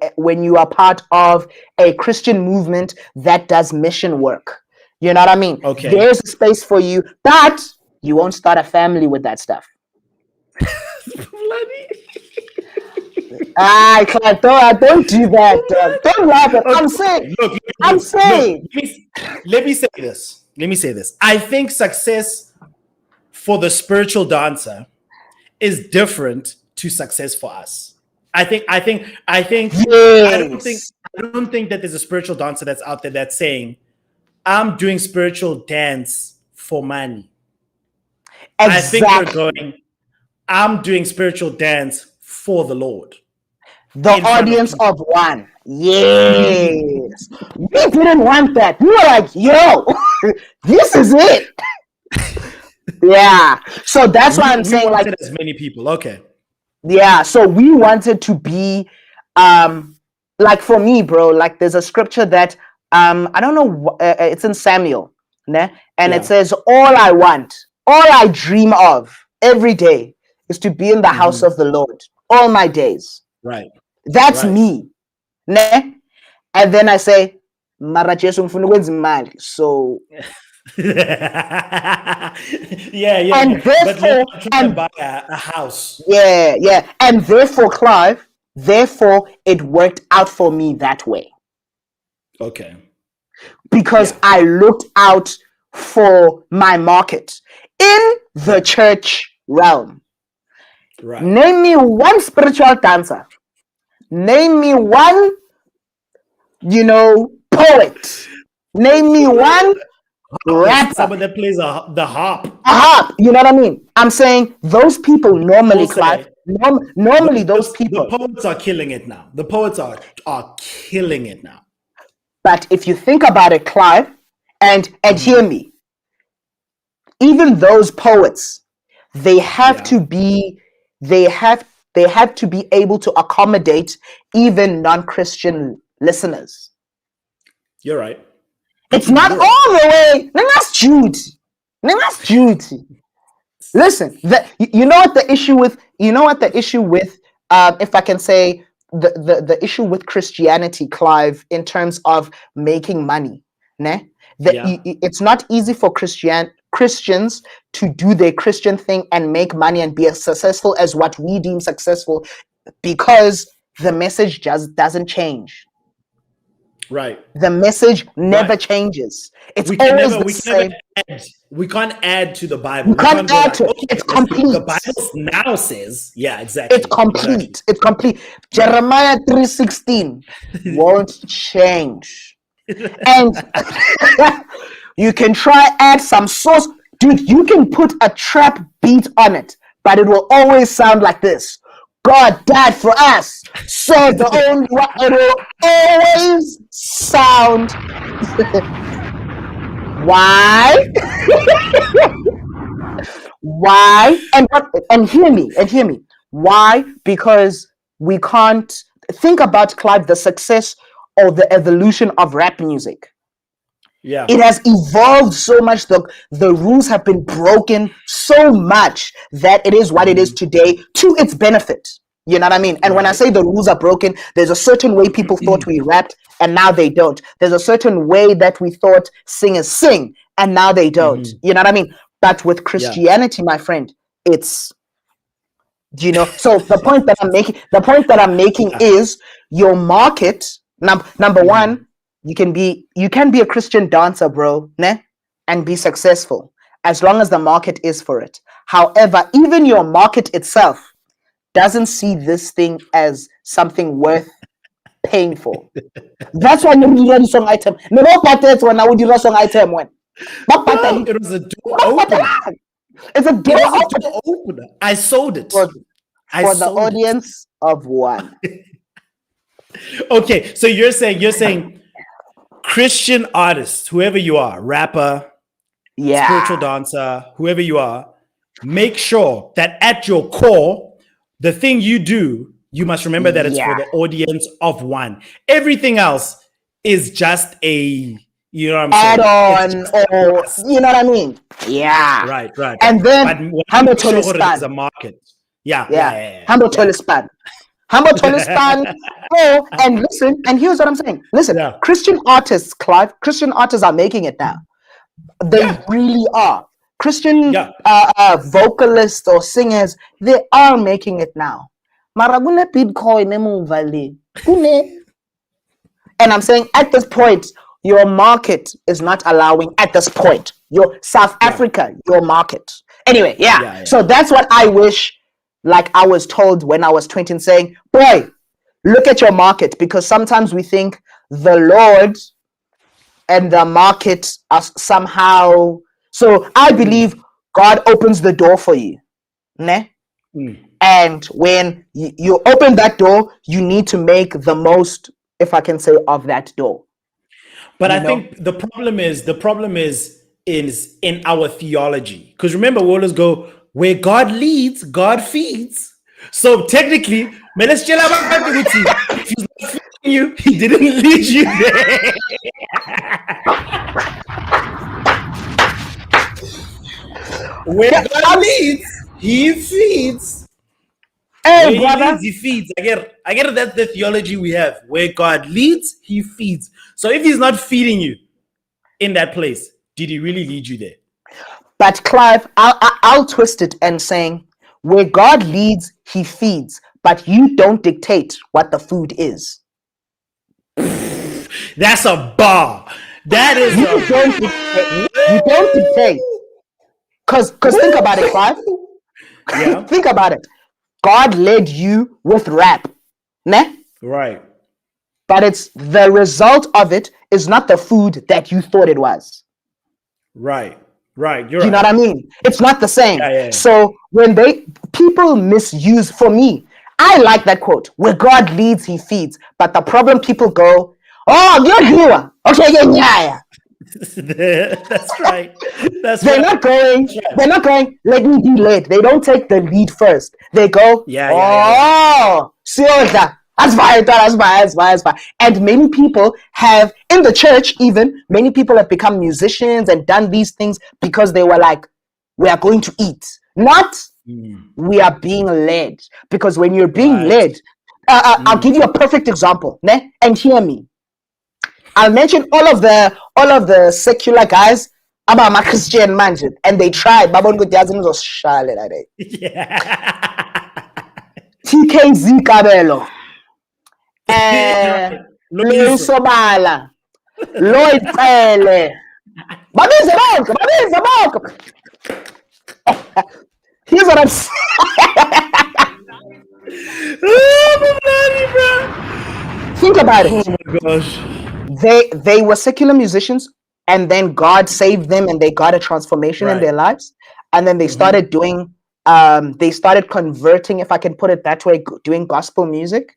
are part of a Christian movement that does mission work. You know what I mean? Okay. There's a space for you, but you won't start a family with that stuff. Clark, don't do that. Don't laugh at. I'm saying. Let me say this. I think success for the spiritual dancer is different to success for us. I think. Yes. I don't think that there's a spiritual dancer that's out there that's saying, "I'm doing spiritual dance for money." Exactly. I think we're going, "I'm doing spiritual dance for the Lord." The audience of one. Yes. We didn't want that. We were like, yo, this is it. Yeah. So that's why I'm saying, like, as many people. Okay. Yeah. So we wanted to be, like, for me, bro, like, there's a scripture that, I don't know, it's in Samuel, né? And it says, all I dream of every day is to be in the house of the Lord all my days. Right. That's me. Ne? And then I say, Mara Jesu ngifuna ukwenza imali. So yeah. And therefore, and buy a house. Yeah. And therefore, Clive, it worked out for me that way. Okay. Because I looked out for my market in the church realm. Right. Name me one spiritual dancer. Name me one, poet. Name me one rapper. Someone that plays the harp. A harp. You know what I mean? I'm saying those people normally, Clive. Normally, those people. The poets are killing it now. The poets are killing it now. But if you think about it, Clive, and hear me, even those poets, they have to be able to accommodate even non-Christian listeners. You're right. It's not all the way. That's duty. Listen, you know what the issue with, if I can say, the issue with Christianity, Clive, in terms of making money, né? It's not easy for Christians to do their Christian thing and make money and be as successful as what we deem successful, because the message just doesn't change. Right. The message never changes. It's always the same. We can't add to the Bible. We can't add to it. It's complete. The Bible now says, exactly. It's complete. Exactly. It's complete. Jeremiah 3:16 won't change. And you can try add some sauce. Dude, you can put a trap beat on it, but it will always sound like this. God died for us, so the only one, it will always sound. Why? Why? And hear me. Why? Because we can't think about, Clive, the success or the evolution of rap music. Yeah. It has evolved so much. The rules have been broken so much that it is what it is today, to its benefit. You know what I mean? And when I say the rules are broken, there's a certain way people thought we rapped, and now they don't. There's a certain way that we thought singers sing, and now they don't. You know what I mean? But with Christianity, my friend, it's Do you know? So the point that I'm making is your market. Number one, you can be a Christian dancer, bro, ne? And be successful as long as the market is for it. However, even your market itself doesn't see this thing as something worth paying for. That's why you need a song item. No, when I would do a song item when. It was a door opener. It's a door opener. I sold it. For the audience of one. Okay, so you're saying Christian artists, whoever you are, rapper, spiritual dancer, whoever you are, make sure that at your core, the thing you do, you must remember that it's for the audience of one. Everything else is just a, you know what I'm saying? Add-on, or you know what I mean? Yeah. Right. And then Humble is a market. Yeah. Humble Tolispan. Oh, and listen, and here's what I'm saying. Listen, Christian artists, Clive, Christian artists are making it now. They really are. Christian vocalists or singers, they are making it now. And I'm saying at this point, your market is not allowing at this point. Your South Africa, your market. Anyway, so that's what I wish, like I was told when I was 20, saying, boy, look at your market, because sometimes we think the Lord and the market are somehow. So I believe God opens the door for you. Ne? And when you open that door, you need to make the most, if I can say, of that door. But I think the problem is in our theology. Because remember, we always go, where God leads, God feeds. So technically, if he's not feeding you, he didn't lead you there. Where God leads, he feeds. Hey, brother. He feeds. I get it. That's the theology we have. Where God leads, he feeds. So if he's not feeding you in that place, did he really lead you there? But Clive, I'll twist it and saying, where God leads, he feeds, but you don't dictate what the food is. That's a bar. That is You don't dictate. Because think about it, Clive. Yeah. Think about it. God led you with rap. Ne? Right. But it's the result of it is not the food that you thought it was. Right. You know what I mean? It's not the same. Yeah. So when people misuse, for me, I like that quote, where God leads, he feeds. But the problem, people go, oh, you're here. Okay, yeah. That's right. They're not going, let me be led. They don't take the lead first. They go, Sioda. That's fine. And many people have, in the church even, many people have become musicians and done these things because they were like, we are going to eat. Not, we are being led. Because when you're being led, I'll give you a perfect example. Ne? And hear me. I'll mention all of the secular guys about my Christian mansion, and they tried. TKZ Kabelo. Sobala. Lloyd Pele. Here's what I'm saying. Think about it. Oh my gosh. They were secular musicians, and then God saved them and they got a transformation in their lives. And then they started doing, they started converting, if I can put it that way, doing gospel music.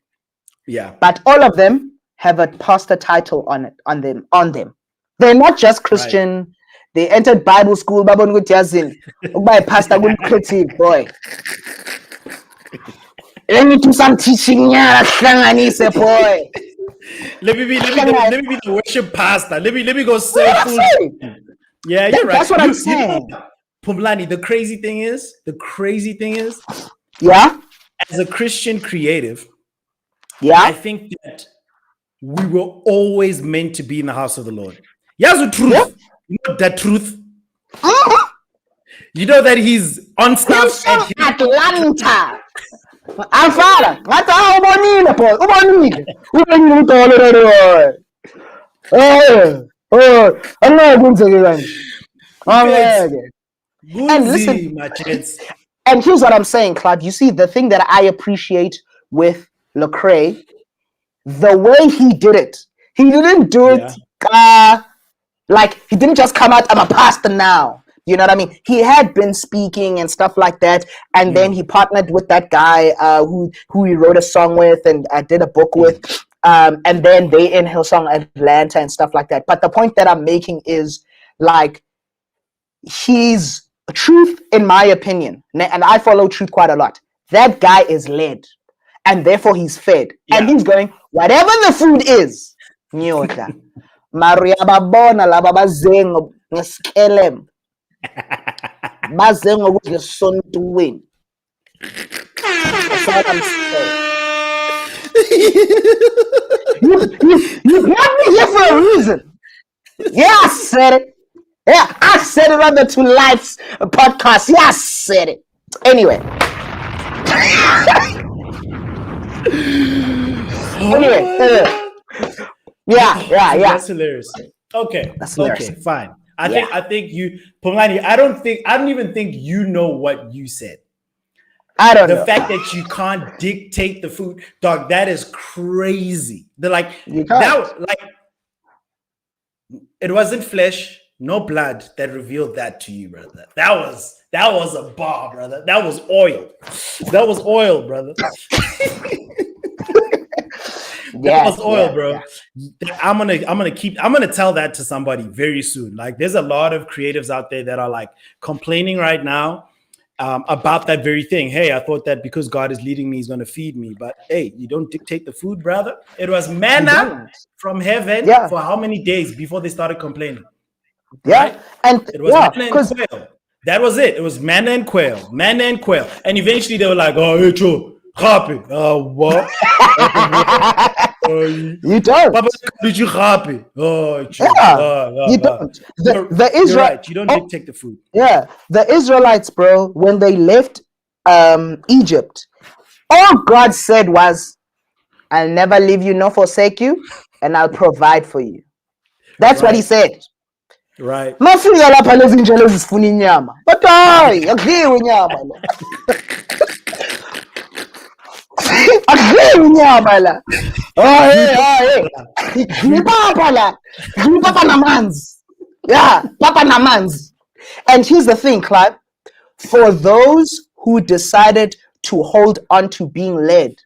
Yeah. But all of them have a pastor title on them. They're not just Christian. Right. They entered Bible school. By pastor critique, boy. Let me do some teaching, boy. Let me be the worship pastor. Let me go say food. Yeah, you're right. That's what I'm saying. Phumlani, the crazy thing is, as a Christian creative, I think that we were always meant to be in the house of the Lord. Here's the truth. Yeah. You know that truth. You know that he's on stuff at Atlanta. Angifala. Ngathi ubonile boy. Ubonile uTolo boy. Angeke kwenzeke kanje. Angeke. And listen, my chance. And here's what I'm saying, Claude. You see, the thing that I appreciate with Lecrae, the way he did it, he didn't do it like he didn't just come out, I'm a pastor now. You know what I mean? He had been speaking and stuff like that, and then he partnered with that guy who he wrote a song with and did a book with, and then they in Hillsong Atlanta and stuff like that. But the point that I'm making is like he's Truth, in my opinion, and I follow Truth quite a lot. That guy is led, and therefore he's fed, and he's going whatever the food is. Nyota, Maria babona laba bazengo ngeskelem, bazengo kulesontweni. That's what I'm saying. You got me here for a reason. Yeah, I said it. Yeah, I said it on the Two Lives podcast. Yeah, I said it. Anyway. Yeah. That's hilarious. Okay. That's hilarious. Okay, fine. I think you, Pumlani, I don't even think you know what you said. I don't know. The fact that you can't dictate the food, dog, that is crazy. It wasn't flesh, no blood that revealed that to you, brother. That was a bar, brother. That was oil. That was oil, brother. That was oil, bro. Yeah. I'm gonna tell that to somebody very soon. Like, there's a lot of creatives out there that are like complaining right now about that very thing. Hey, I thought that because God is leading me, He's gonna feed me. But hey, you don't dictate the food, brother. It was manna from heaven for how many days before they started complaining? Yeah, right? and it was manna and quail. That was it. It was manna and quail, and eventually they were like, "Oh, hey, Joe, happy? What? You don't. Papa, did you happy? Oh, you don't. The You're right. You don't dictate the food. Yeah, the Israelites, bro, when they left Egypt, all God said was, "I'll never leave you nor forsake you, and I'll provide for you." That's what He said. Right. Mafika lapha lezi njalo zifuna inyama. But akudliwe inyama la. Akudliwe inyama la. Hey. Papa la. Papa namanzi. Yeah, Papa namanzi. And here's the thing, Clive. For those who decided to hold on to being led,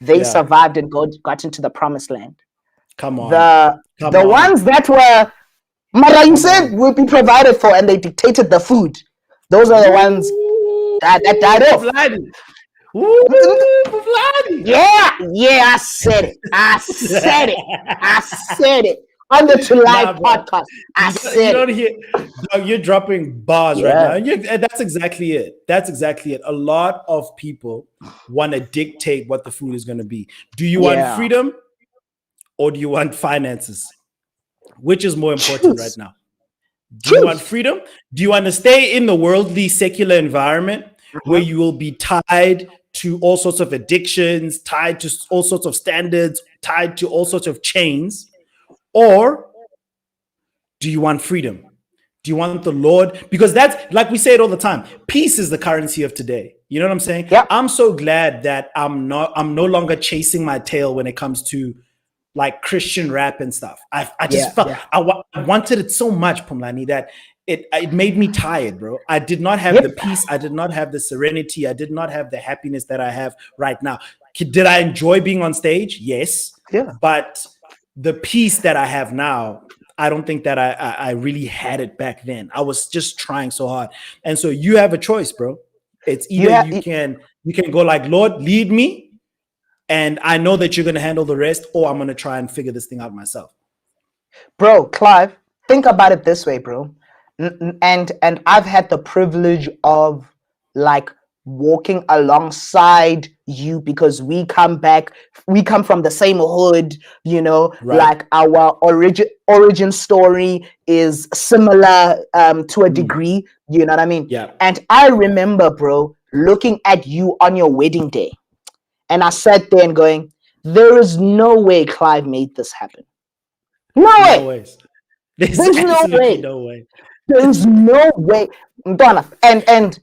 they survived and got into the promised land. Come on. The ones that were Mara, you said will be provided for, and they dictated the food. Those are the ones that died off. Yeah, I said it on the Two Live podcast. You're dropping bars right now. That's exactly it. A lot of people want to dictate what the food is going to be. Do you want freedom, or do you want finances? Which is more important right now? Do you want freedom? Do you want to stay in the worldly, secular environment where you will be tied to all sorts of addictions, tied to all sorts of standards, tied to all sorts of chains? Or do you want freedom? Do you want the Lord? Because that's, like we say it all the time, peace is the currency of today. You know what I'm saying? Yeah. I'm so glad that I'm no longer chasing my tail when it comes to like Christian rap and stuff. I just felt I wanted it so much, Pumlani, that it made me tired, bro. I did not have the peace. I did not have the serenity. I did not have the happiness that I have right now. Did I enjoy being on stage? Yes. Yeah. But the peace that I have now, I don't think that I really had it back then. I was just trying so hard. And so you have a choice, bro. It's either you can go like, Lord, lead me, and I know that you're going to handle the rest, or I'm going to try and figure this thing out myself. Bro, Clive, think about it this way, bro. And I've had the privilege of like walking alongside you because we come from the same hood, you know, like our origin story is similar to a degree, you know what I mean? Yeah. And I remember, bro, looking at you on your wedding day. and I sat there and going, there is no way Clive made this happen. No way. No ways. There's There's no absolutely way. no way. There's no way. Donna, and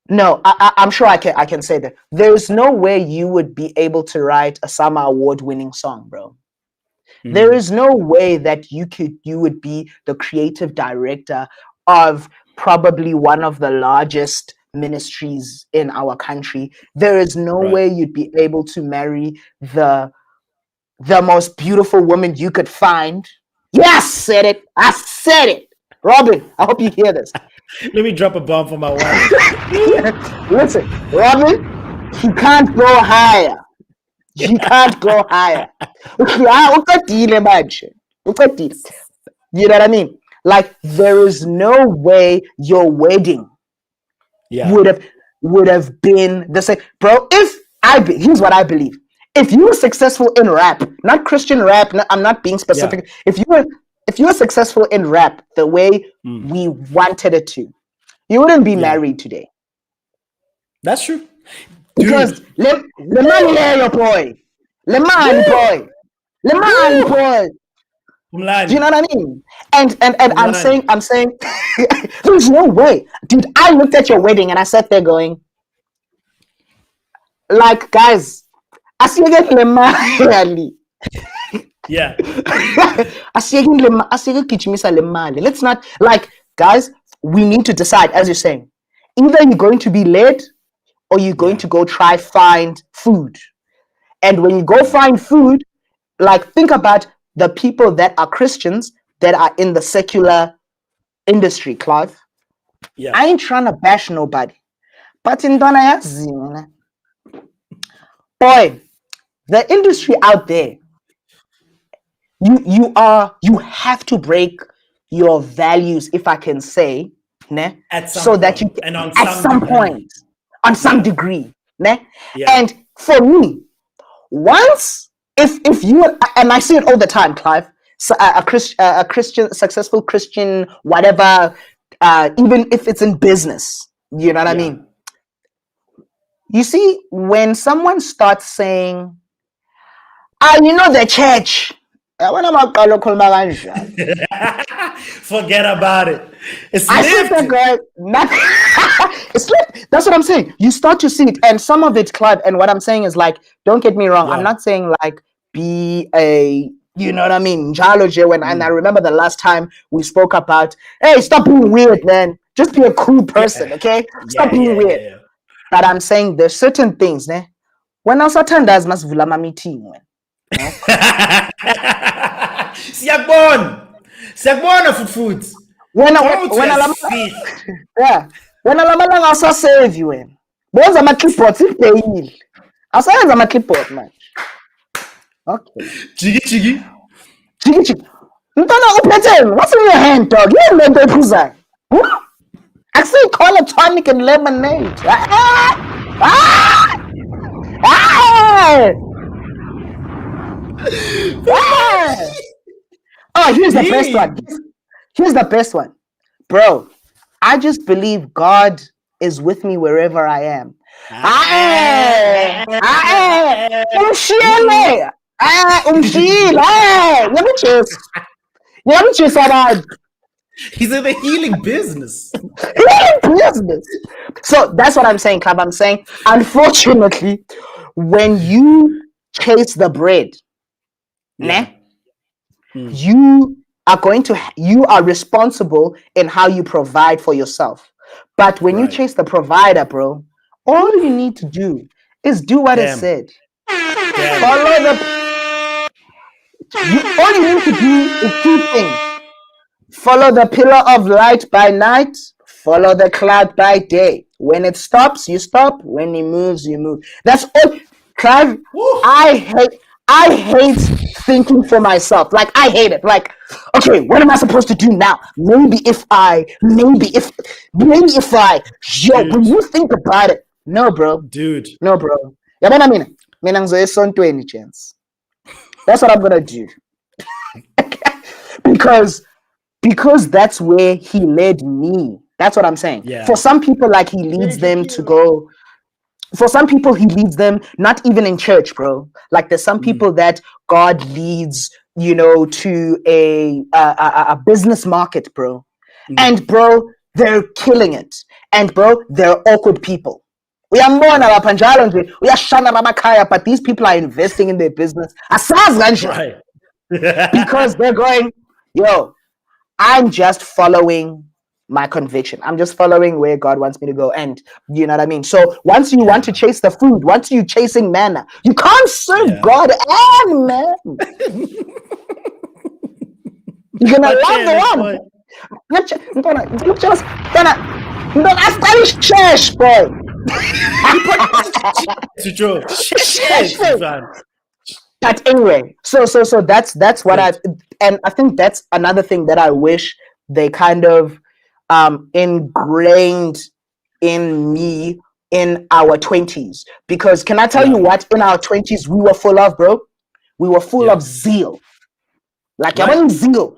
no, I'm sure I can say that. There's no way you would be able to write a Summer Award-winning song, bro. There is no way that you would be the creative director of probably one of the largest ministries in our country. There is no way you'd be able to marry the most beautiful woman you could find. Yes, said it. I said it. Robin, I hope you hear this. Let me drop a bomb for my wife. Listen, Robin, he can't go higher. He can't go higher. You know what I mean? Like, there is no way your wedding would have been the same. Bro, here's what I believe. If you were successful in rap, not Christian rap, I'm not being specific. If you were successful in rap the way we wanted it to, you wouldn't be married today. That's true. Because le man your boy. Le man boy. Le man boy. Do you know what I mean? And I'm saying there's no way. Dude, I looked at your wedding and I sat there going, like, guys, I see again le man. Yeah. Let's not, like, guys, we need to decide, as you're saying, either you're going to be led or you're going to go try find food. And when you go find food, like, think about the people that are Christians that are in the secular industry, Clive. Yeah. I ain't trying to bash nobody. But in Donna, boy, the industry out there, you have to break your values, if I can say, ne? At some so point. that you can, And on at some point, on some degree, ne? Yeah. And for me, once if you, and I see it all the time, Clive, so a Christian, successful Christian, whatever, even if it's in business, you know what I mean? You see, when someone starts saying, you know, the church, forget about it. It's it's lit. That's what I'm saying. You start to see it, and some of it, Clive. And what I'm saying is, like, don't get me wrong. I'm not saying like be a, you know what I mean, Jaloje. And I remember the last time we spoke about, hey, stop being weird, man. Just be a cool person, okay? Stop being weird. Yeah. But I'm saying there's certain things, ne? When else does must vula my meeting, man. Siyakubona food. When alamala ngasa save you, when boza ama clipboard sipeyile. Asayenza ama clipboard man. Okay. Jiggy. Ntona uphetheni? What's in your hand, dog? You ain't lento ephuzayo. I see cola tonic and lemonade. Oh, here's the best one. Here's the best one. Bro, I just believe God is with me wherever I am. He's in the healing business. So that's what I'm saying, Club. I'm saying, unfortunately, when you chase the bread, you are responsible in how you provide for yourself. But when you chase the provider, bro, all you need to do is do what it said. All you need to do is two things. Follow the pillar of light by night, follow the cloud by day. When it stops, you stop. When it moves, you move. That's all. Clive, I hate thinking for myself. Like, I hate it. Like, okay, what am I supposed to do now? Maybe if I, when you think about it, no, bro. Dude. No, bro. You know what I mean? Any chance. That's what I'm gonna do. Because that's where he led me. That's what I'm saying. Yeah. For some people, like, he leads them to go for some people, he leads them not even in church, bro. Like there's some people that God leads, to a business market, bro. And bro, they're killing it. And bro, they're awkward people. We are more we are shana mamakaya, but these people are investing in their business. Right. Because they're going, yo, I'm just following my conviction. I'm just following where God wants me to go. And you know what I mean? So once you want to chase the food, once you're chasing manna, you can't serve God and man. You're going to love the one. But anyway, so that's what and I think that's another thing that I wish they kind of ingrained in me in our 20s. Because can I tell you what, in our 20s we were full of, bro? We were full of zeal. Like I wasn't zeal.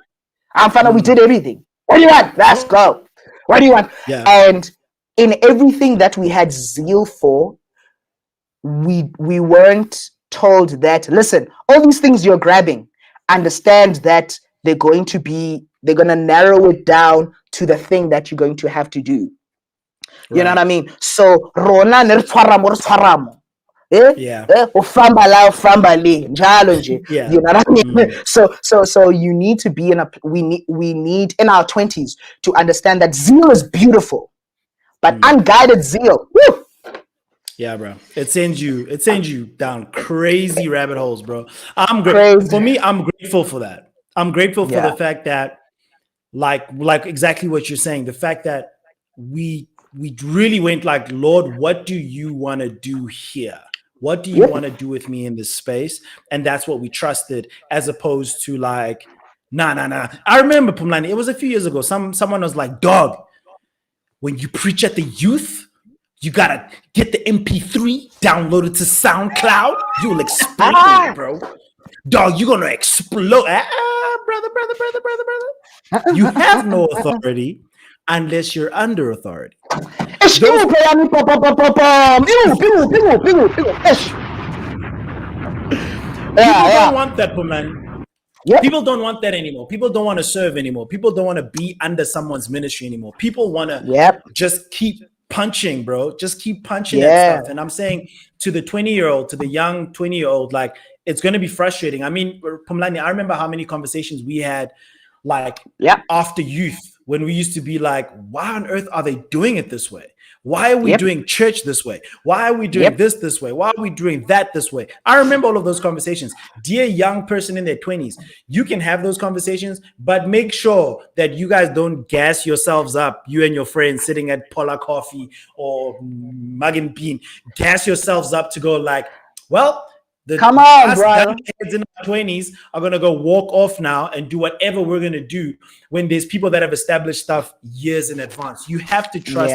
I'm fine, we did everything. What do you want? Let's go. What do you want? Yeah. And in everything that we had zeal for, we weren't told that, listen, all these things you're grabbing, understand that they're going to narrow it down to the thing that you're going to have to do. Right. You know what I mean? So rona ne tshwaramo. Yeah. You know what I mean? So you need to be we need in our 20s to understand that zeal is beautiful, but unguided zeal, woo! Yeah, bro. It sends you down crazy rabbit holes, bro. I'm grateful for that. I'm grateful for the fact that like exactly what you're saying, the fact that we really went like, Lord, what do you want to do here? What do you want to do with me in this space? And that's what we trusted, as opposed to like, nah. I remember, Pumlani, it was a few years ago. Someone was like, dog, when you preach at the youth, you gotta get the MP3, download it to SoundCloud. You'll explode, bro. Dog, you're gonna explode. Brother. You have no authority unless you're under authority. People don't want that, man. People don't want that anymore. People don't want to serve anymore. People don't want to be under someone's ministry anymore. People want to just keep punching, bro. Just keep punching at stuff. And I'm saying to the 20-year-old, to the young 20-year-old, like, it's going to be frustrating. I mean, Pumlani, I remember how many conversations we had, like, after youth, when we used to be like, why on earth are they doing it this way? Why are we doing church this way? Why are we doing this way? Why are we doing that this way? I remember all of those conversations. Dear young person in their 20s, you can have those conversations, but make sure that you guys don't gas yourselves up, you and your friends sitting at Polar Coffee or Mug and Bean, gas yourselves up to go like, well, come on, bro. Kids in our 20s are going to go walk off now and do whatever we're going to do when there's people that have established stuff years in advance. You have to trust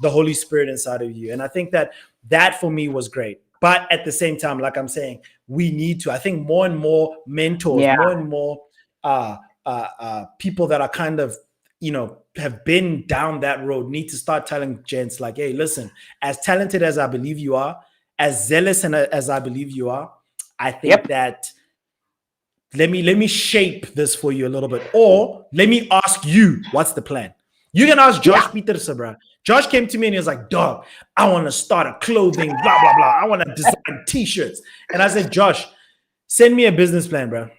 the Holy Spirit inside of you. And I think that for me was great. But at the same time, like I'm saying, we need to, I think more and more mentors, more and more people that are kind of, have been down that road need to start telling gents like, hey, listen, as talented as I believe you are, as zealous and as I believe you are, I think that let me shape this for you a little bit. Or let me ask you, what's the plan? You can ask Josh Peter Sabra. Josh came to me and he was like, dog, I want to start a clothing, blah, blah, blah. I want to design t-shirts. And I said, Josh, send me a business plan, bro.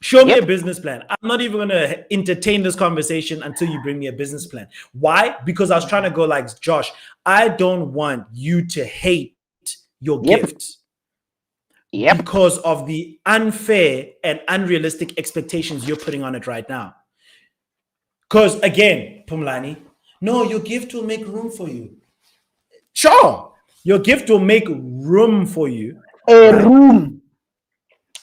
Show me a business plan. I'm not even going to entertain this conversation until you bring me a business plan. Why? Because I was trying to go like, Josh, I don't want you to hate your gift because of the unfair and unrealistic expectations you're putting on it right now. Because again, Pumlani, no, your gift will make room for you. Sure, your gift will make room for you.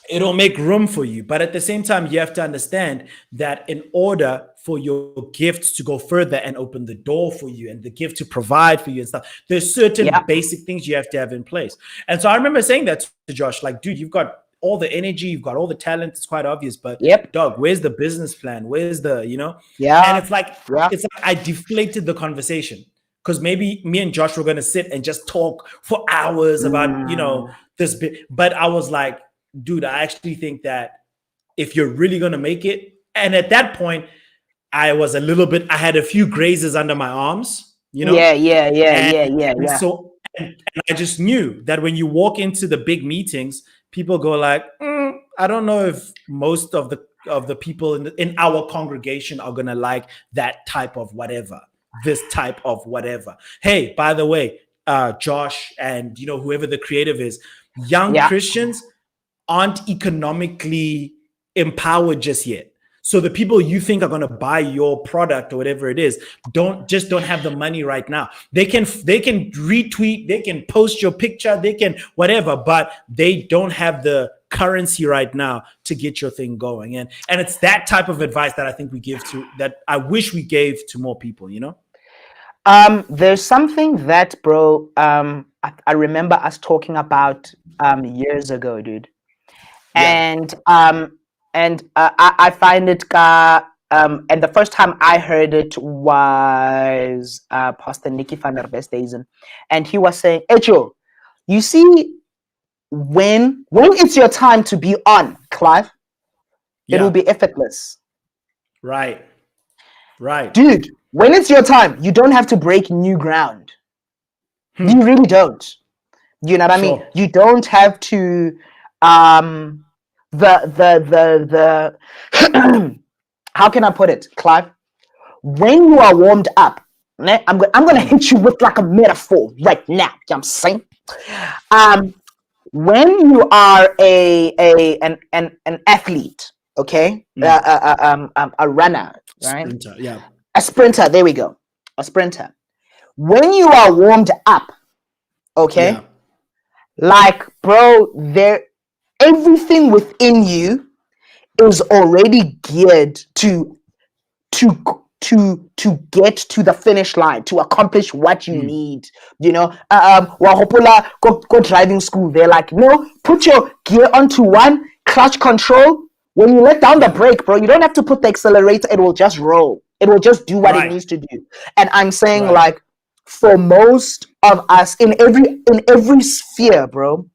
It'll make room for you. But at the same time, you have to understand that in order for your gifts to go further and open the door for you and the gift to provide for you and stuff, there's certain basic things you have to have in place. And so I remember saying that to Josh, like, dude, you've got all the energy, you've got all the talent. It's quite obvious, but dog, where's the business plan? Where's the, And it's like I deflated the conversation because maybe me and Josh were going to sit and just talk for hours about, this bit. But I was like, dude, I actually think that if you're really going to make it, and at that point, I had a few grazes under my arms, Yeah. So, and I just knew that when you walk into the big meetings, people go like, I don't know if most of the people in our congregation are gonna like that type of whatever, this type of whatever. Hey, by the way, Josh and whoever the creative is, young Christians aren't economically empowered just yet. So the people you think are going to buy your product or whatever it is don't have the money right now. They can retweet, they can post your picture, they can whatever, but they don't have the currency right now to get your thing going. And it's that type of advice that I think that I wish we gave to more people, There's something that, bro, I remember us talking about years ago, dude. And I find it, and the first time I heard it was Pastor Nicky van der Westhuizen, and he was saying, Echo, you see, when it's your time to be on, Clive, it will be effortless. Right. Dude, when it's your time, you don't have to break new ground. You really don't. You know what I mean? You don't have to the how can I put it, Clive? When you are warmed up, I'm gonna hit you with like a metaphor right now. You know what I'm saying? When you are an athlete, okay, a runner, right? Sprinter, yeah. A sprinter. There we go. A sprinter. When you are warmed up, okay, like, bro, everything within you is already geared to get to the finish line, to accomplish what you need. Wahopola go driving school. They're like, no, put your gear onto one, clutch control. When you let down the brake, bro, you don't have to put the accelerator. It will just roll. It will just do what it needs to do. And I'm saying, like, for most of us in every sphere, bro,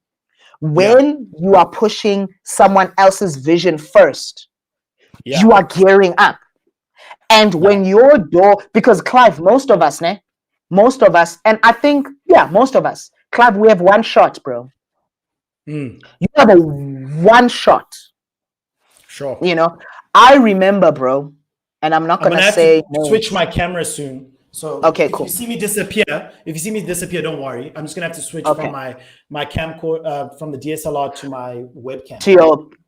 when you are pushing someone else's vision first, you are gearing up. And when your door, because Clive, most of us, and I think, most of us, Clive, we have one shot, bro. You have a one shot. Sure. I remember, bro, and I'm not gonna say switch my camera soon. So okay, cool. If you see me disappear, don't worry. I'm just gonna have to switch from my camcorder from the DSLR to my webcam.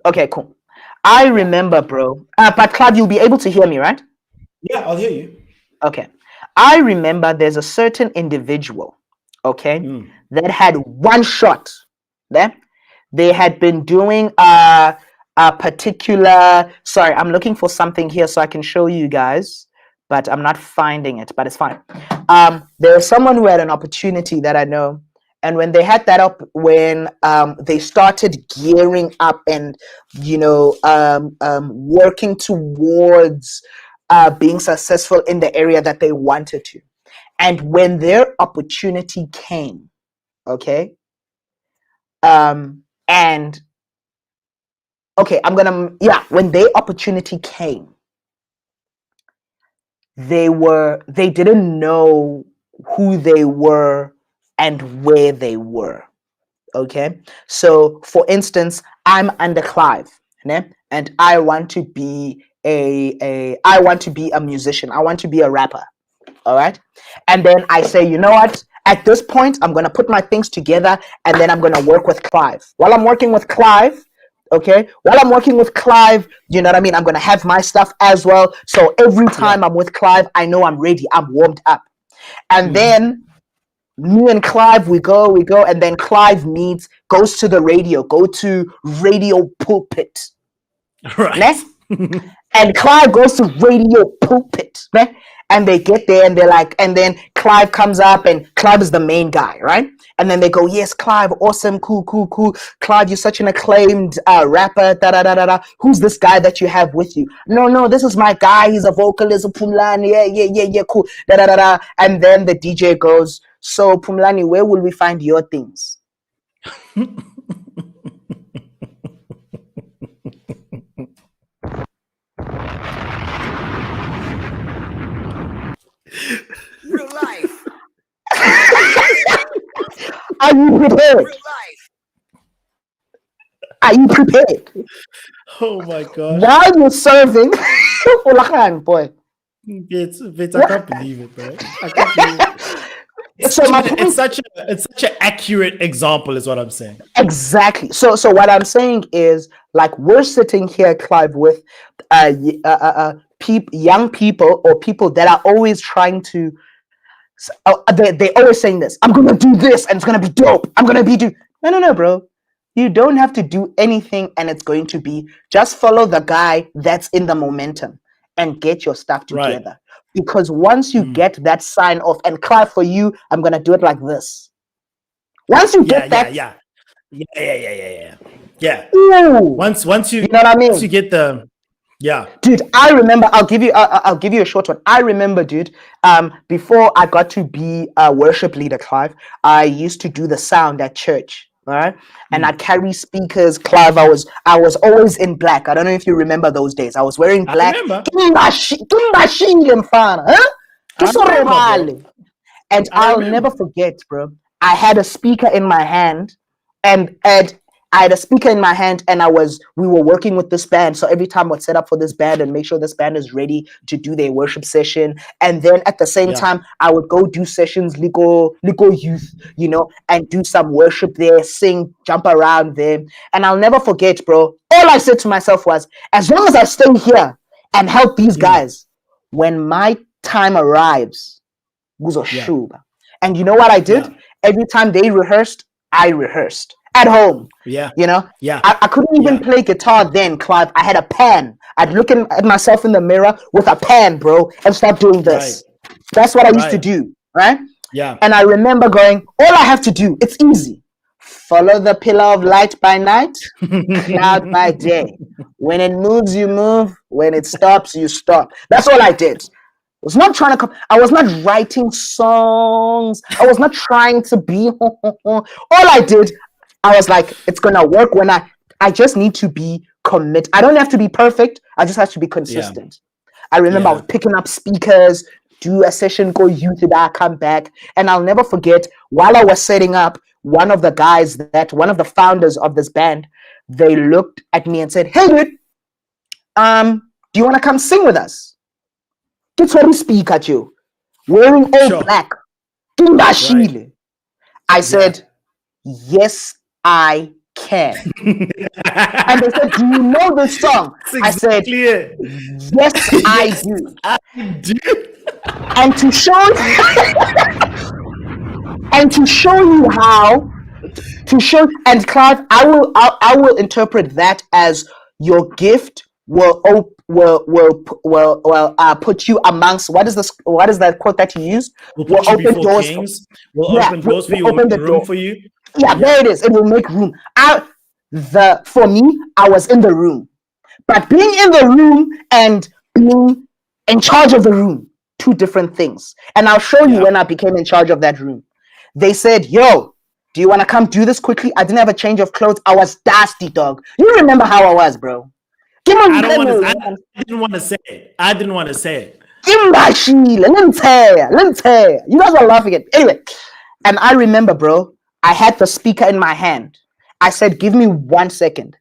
Okay, cool. I remember, bro. But Clive, you'll be able to hear me, right? Yeah, I'll hear you. Okay. I remember there's a certain individual, okay, that had one shot. They had been doing a particular. Sorry, I'm looking for something here so I can show you guys, but I'm not finding it. But it's fine. There was someone who had an opportunity that I know, and when they had that up, when they started gearing up and working towards being successful in the area that they wanted to, and when their opportunity came, okay, when their opportunity came, they didn't know who they were and where they were. Okay, so for instance, I'm under Clive, and I want to be I want to be a musician. I want to be a rapper. All right, and then I say, you know what? At this point, I'm gonna put my things together, and then I'm gonna work with Clive. While I'm working with Clive, okay, you know what I mean? I'm going to have my stuff as well. So every time I'm with Clive, I know I'm ready. I'm warmed up. And then me and Clive, we go. And then Clive goes to the radio, go to radio pulpit. Right. And Clive goes to radio pulpit. And they get there and they're like, and then Clive comes up, and Clive is the main guy, right? And then they go, yes, Clive, awesome, cool. Clive, you're such an acclaimed rapper, da-da-da-da-da. Who's this guy that you have with you? No, this is my guy. He's a vocalist, Pumlani. Yeah, cool, da-da-da-da. And then the DJ goes, so, Pumlani, where will we find your things? Real life. Are you prepared? Real life. Are you prepared? Oh my gosh. While you're serving, boy. It's I can't believe it, bro. I can't believe it. So my It's such an accurate example, is what I'm saying. Exactly. So what I'm saying is, like, we're sitting here, Clive, with young people or people that are always trying to. They're always saying this. I'm gonna do this, and it's gonna be dope. I'm gonna be No, bro. You don't have to do anything, and it's going to be. Just follow the guy that's in the momentum and get your stuff together. Right. Because once you get that sign off, and Clive, for you, I'm gonna do it like this. Once you get that, Yeah. ooh, Once you you know what I mean? once you get the Dude, I remember. I'll give you a short one. I remember, dude. Before I got to be a worship leader, Clive, I used to do the sound at church. All right, and I carry speakers, Clive. I was always in black. I don't know if you remember those days. I was wearing black. I remember. And I'll never forget, bro. I had a speaker in my hand, and I had a speaker in my hand, and we were working with this band. So every time I'd set up for this band and make sure this band is ready to do their worship session. And then at the same time, I would go do sessions, Liko Youth, and do some worship there, sing, jump around there. And I'll never forget, bro. All I said to myself was, as long as I stay here and help these guys, when my time arrives, Guzo Shuba. And you know what I did? Every time they rehearsed, I rehearsed. At home, I couldn't even play guitar then, Clive. I had a pan. I'd look at myself in the mirror with a pan, bro, and start doing this. Right. That's what I used to do, right? Yeah. And I remember going, all I have to do, it's easy. Follow the pillar of light by night, cloud by day. When it moves, you move. When it stops, you stop. That's all I did. I was not trying to I was not writing songs. I was not trying to be all I did. I was like, it's gonna work when I just need to be committed. I don't have to be perfect. I just have to be consistent. I remember I was picking up speakers, do a session, go youth, and I come back. And I'll never forget, while I was setting up, one of the founders of this band, they looked at me and said, hey dude, do you wanna come sing with us? Get ready to speak at you. Wearing all black. Right. I said, yes, I can. And they said, do you know this song? I said, yes, I do. I do. And to show you how, and Clive, I will interpret that as your gift will put you amongst, what is that quote that you used? Will open doors for you. Will open doors for you. Will open room for you. Yeah, there it is. It will make room. For me, I was in the room. But being in the room and being in charge of the room, two different things. And I'll show you when I became in charge of that room. They said, yo, do you want to come do this quickly? I didn't have a change of clothes. I was dusty, dog. You remember how I was, bro. I didn't want to say it. Let me tell you. You guys are laughing at me. Anyway, and I remember, bro, I had the speaker in my hand. I said, give me 1 second.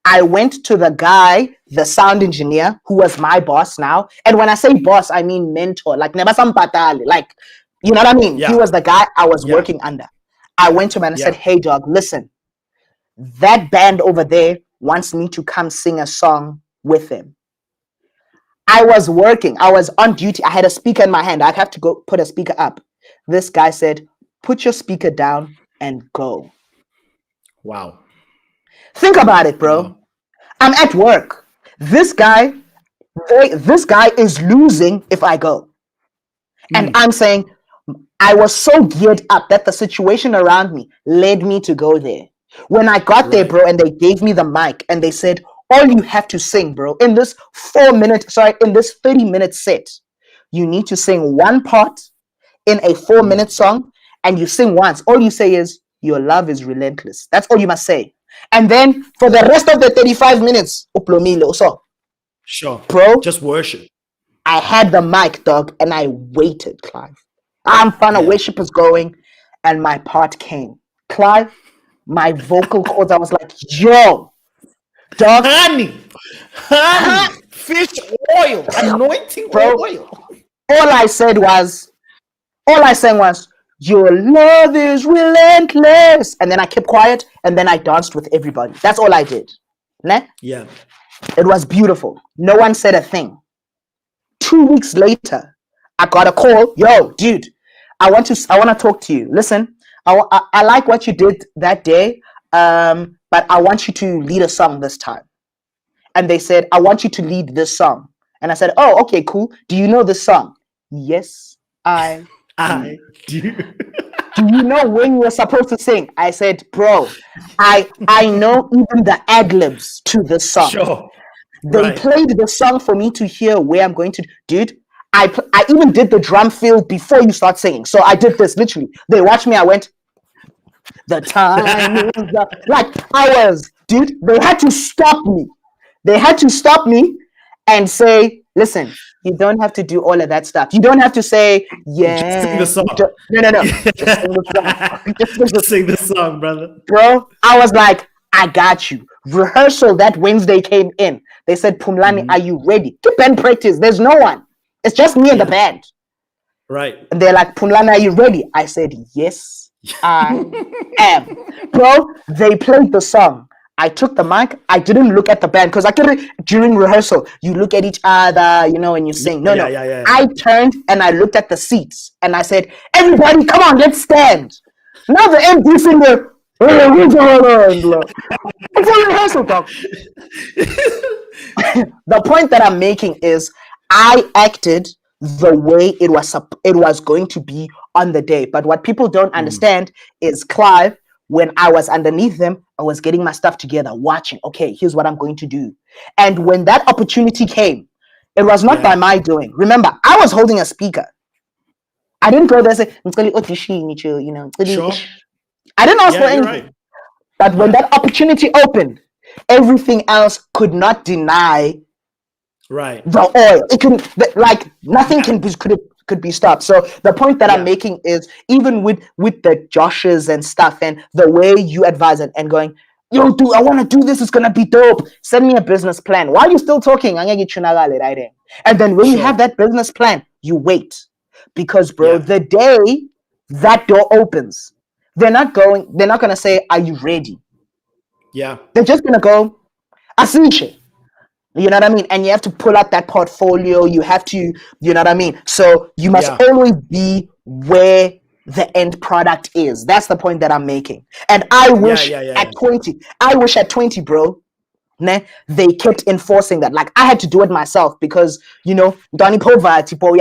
I went to the guy, the sound engineer, who was my boss now. And when I say boss, I mean mentor, like Nebasam Patali, like, you know what I mean? He was the guy I was working under. I went to him and I said, hey, dog, listen, that band over there wants me to come sing a song with them. I was working. I was on duty. I had a speaker in my hand. I'd have to go put a speaker up. This guy said, put your speaker down and go. Wow. Think about it, bro. Wow. I'm at work. This guy is losing if I go. And I'm saying, I was so geared up that the situation around me led me to go there. When I got there, bro, and they gave me the mic and they said, all you have to sing, bro, in this 30-minute set, you need to sing one part in a 4-minute song, and you sing once. All you say is, your love is relentless. That's all you must say. And then for the rest of the 35 minutes, uplomile, so, Sure. bro, Just worship. I had the mic, dog, and I waited, Clive. I'm fine, worship is going, and my part came. Clive, my vocal cords, I was like, yo, dog, Honey, fish oil, anointing bro. oil. All I sang was, your love is relentless. And then I kept quiet, and then I danced with everybody. That's all I did. Ne? Yeah. It was beautiful. No one said a thing. 2 weeks later, I got a call. Yo, dude, I want to talk to you. Listen, I like what you did that day, but I want you to lead a song this time. And they said, I want you to lead this song. And I said, oh, okay, cool. Do you know this song? Yes, I do. Do you know when you were supposed to sing? I said, bro, I know even the ad-libs to this song. Sure. They played the song for me to hear where I'm going to. Dude, I even did the drum fill before you start singing. So I did this literally. They watched me. I went, the time is up. Like hours, dude. They had to stop me. They had to stop me and say, listen, you don't have to do all of that stuff. You don't have to say, yeah. Just sing the song. No. Just sing the song. Just sing the song, brother. Bro, I was like, I got you. Rehearsal that Wednesday came in. They said, Phumlani, are you ready? To band practice. There's no one. It's just me and the band. Right. And they're like, Phumlani, are you ready? I said, yes, I am. Bro, they played the song. I took the mic. I didn't look at the band because during rehearsal, you look at each other, you know, and you sing. No. I turned and I looked at the seats and I said, everybody, come on, let's stand. Now the MD singer, it's a rehearsal, dog. The point that I'm making is I acted the way it was going to be on the day. But what people don't understand is Clive, when I was underneath them, I was getting my stuff together, watching, okay, here's what I'm going to do. And when that opportunity came, it was not by my doing. Remember, I was holding a speaker. I didn't go there and say, you know, Sure. I didn't ask for anything. Right. But when that opportunity opened, everything else could not deny the oil. It can, like, nothing could be stopped. So the point that I'm making is, even with the Joshes and stuff and the way you advise it and going, yo, dude, I want to do this. It's going to be dope. Send me a business plan. Why are you still talking? And then when you have that business plan, you wait. Because, bro, the day that door opens, they're not going to say, are you ready? Yeah. They're just going to go, Asiche. You know what I mean? And you have to pull out that portfolio. You have to, you know what I mean? So you must always be where the end product is. That's the point that I'm making. And I wish at 20, bro, they kept enforcing that. Like, I had to do it myself because, you know, Donny Pova, tipo,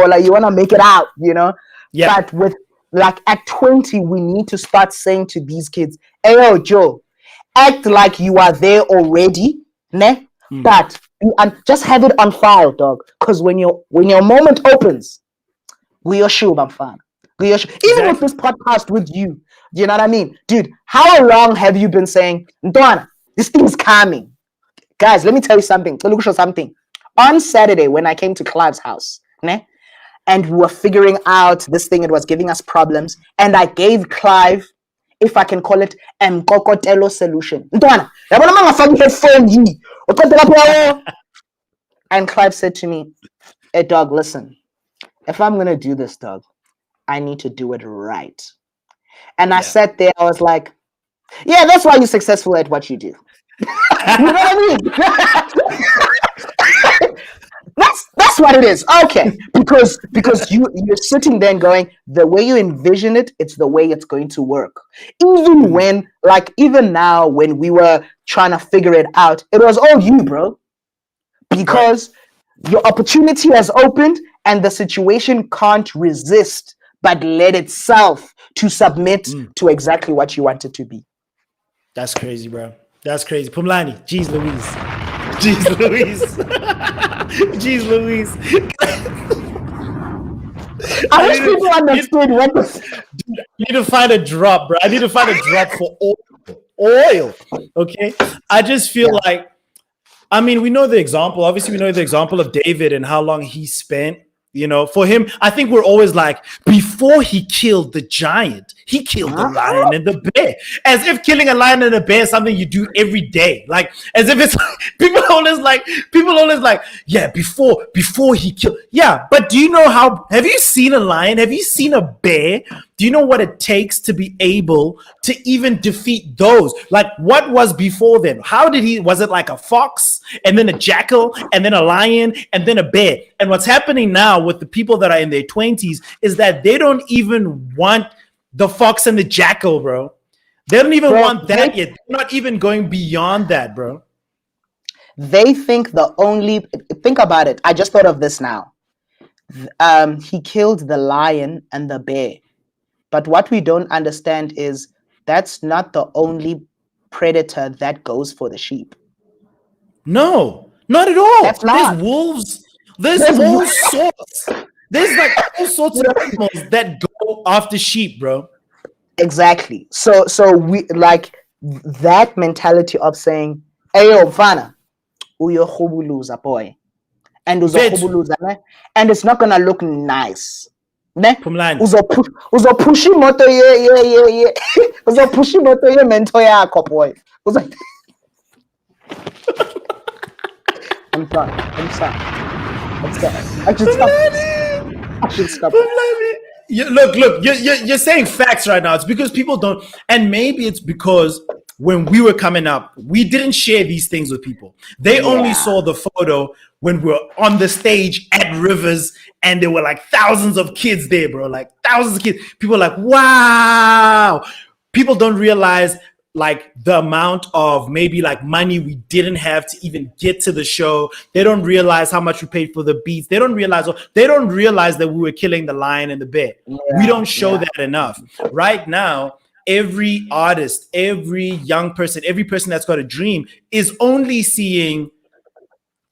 like, you want to make it out, you know? Yeah. But with, like, at 20, we need to start saying to these kids, hey, yo, Joe, act like you are there already, ne? But just have it on file, dog. Because when your moment opens, we are sure, I'm fine. Even with this podcast with you, you know what I mean? Dude, how long have you been saying, Ndwana, this thing's coming? Guys, let me tell you something. Let me show something. On Saturday, when I came to Clive's house, ne? And we were figuring out this thing, it was giving us problems. And I gave Clive, if I can call it, Mkokotelo solution. Ndwana, and Clive said to me, hey, dog, listen, if I'm going to do this, dog, I need to do it right. And I sat there, I was like, yeah, that's why you're successful at what you do. You know what I mean? That's what it is. Okay. Because you're sitting there and going, the way you envision it, it's the way it's going to work. Even now, when we were trying to figure it out, it was all you, bro. Because your opportunity has opened and the situation can't resist but led itself to submit to exactly what you want it to be. That's crazy, bro. That's crazy. Pumlani, jeez Louise. Jeez Louise. Jeez Louise. I wish people understood what this. Dude, I need to find a drop, bro. I need to find a drop for oil. Okay? I just feel like, I mean, we know the example. Obviously, we know the example of David and how long he spent. You know, for him, I think we're always like, before he killed the giant, he killed the lion and the bear. As if killing a lion and a bear is something you do every day. Like, as if it's people always like, yeah, before he killed. Yeah, but do you know have you seen a lion? Have you seen a bear? Do you know what it takes to be able to even defeat those? Like, what was before them? Was it like a fox and then a jackal and then a lion and then a bear? And what's happening now with the people that are in their 20s is that they don't even want the fox and the jackal, bro. They don't even want that yet. They're not even going beyond that, bro. They think think about it. I just thought of this now. He killed the lion and the bear. But what we don't understand is that's not the only predator that goes for the sheep. No, not at all. That's not. There's wolves. There's all sorts. There's like all sorts of animals that go after sheep, bro. Exactly. So we like that mentality of saying, "Hey, yo, mfana, uyokhubuluza boy," and uzokhubuluza, and it's not gonna look nice. Ne? Uzopushi moto ye uzopushi moto ye mento yakho boy. I'm sorry. I should stop. Look, you're saying facts right now. It's because people don't, and maybe it's because when we were coming up, we didn't share these things with people. They only saw the photo when we were on the stage at Rivers and there were like thousands of kids there, bro. Like thousands of kids. People are like, wow. People don't realize like the amount of maybe like money we didn't have to even get to the show. They don't realize how much we paid for the beats. They don't realize that we were killing the lion and the bear. We don't show that enough. Right now, every artist, every young person, every person that's got a dream is only seeing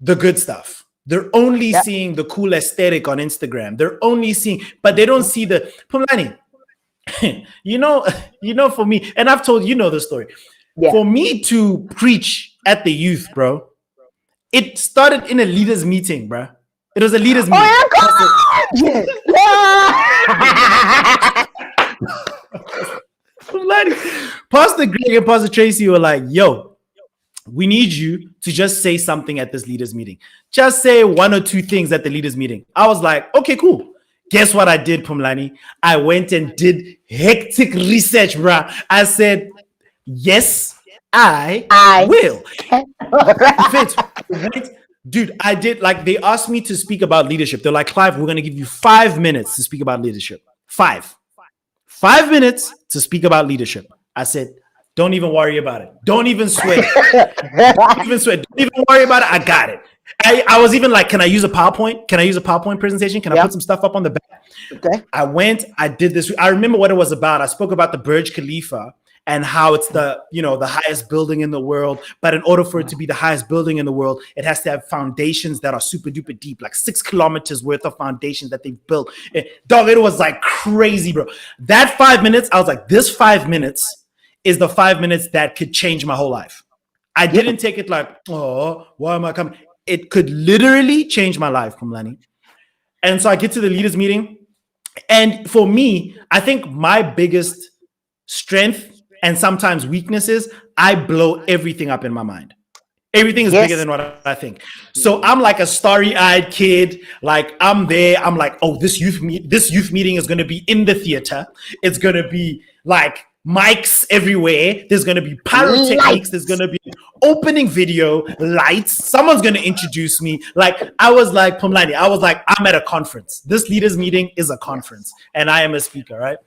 the good stuff. They're only seeing the cool aesthetic on Instagram. They're only seeing, but they don't see the Pumlani. you know, for me, and I've told you know the story. Yeah. For me to preach at the youth, bro, it started in a leaders meeting, bro. It was a leaders meeting. Pastor Greg and Pastor Tracy were like, yo, we need you to just say something at this leaders meeting. Just say one or two things at the leaders meeting. I was like, okay, cool. Guess what I did, Pumlani? I went and did hectic research, bruh. I said, yes, I will. Dude, I did, like, they asked me to speak about leadership. They're like, Clive, we're going to give you 5 minutes to speak about leadership. 5 minutes to speak about leadership. I said, don't even worry about it. Don't even sweat. Don't even worry about it. I got it. I was even like, can I use a PowerPoint? Can I use a PowerPoint presentation? Can I put some stuff up on the back? Okay. I did this. I remember what it was about. I spoke about the Burj Khalifa and how it's the highest building in the world. But in order for it to be the highest building in the world, it has to have foundations that are super duper deep, like 6 kilometers worth of foundations that they've built. Dog, it was like crazy, bro. That 5 minutes, I was like, this 5 minutes is the 5 minutes that could change my whole life. I didn't take it like, oh, why am I coming? It could literally change my life, Pumlani. And so I get to the leaders meeting. And for me, I think my biggest strength and sometimes weakness is I blow everything up in my mind. Everything is bigger than what I think. So I'm like a starry-eyed kid. Like I'm there. I'm like, oh, this youth meeting is going to be in the theater. It's going to be like mics everywhere. There's going to be pyrotechnics. There's going to be opening video, lights. Someone's going to introduce me. Like I was like, Pumlani, I was like, I'm at a conference. This leaders meeting is a conference and I am a speaker, right?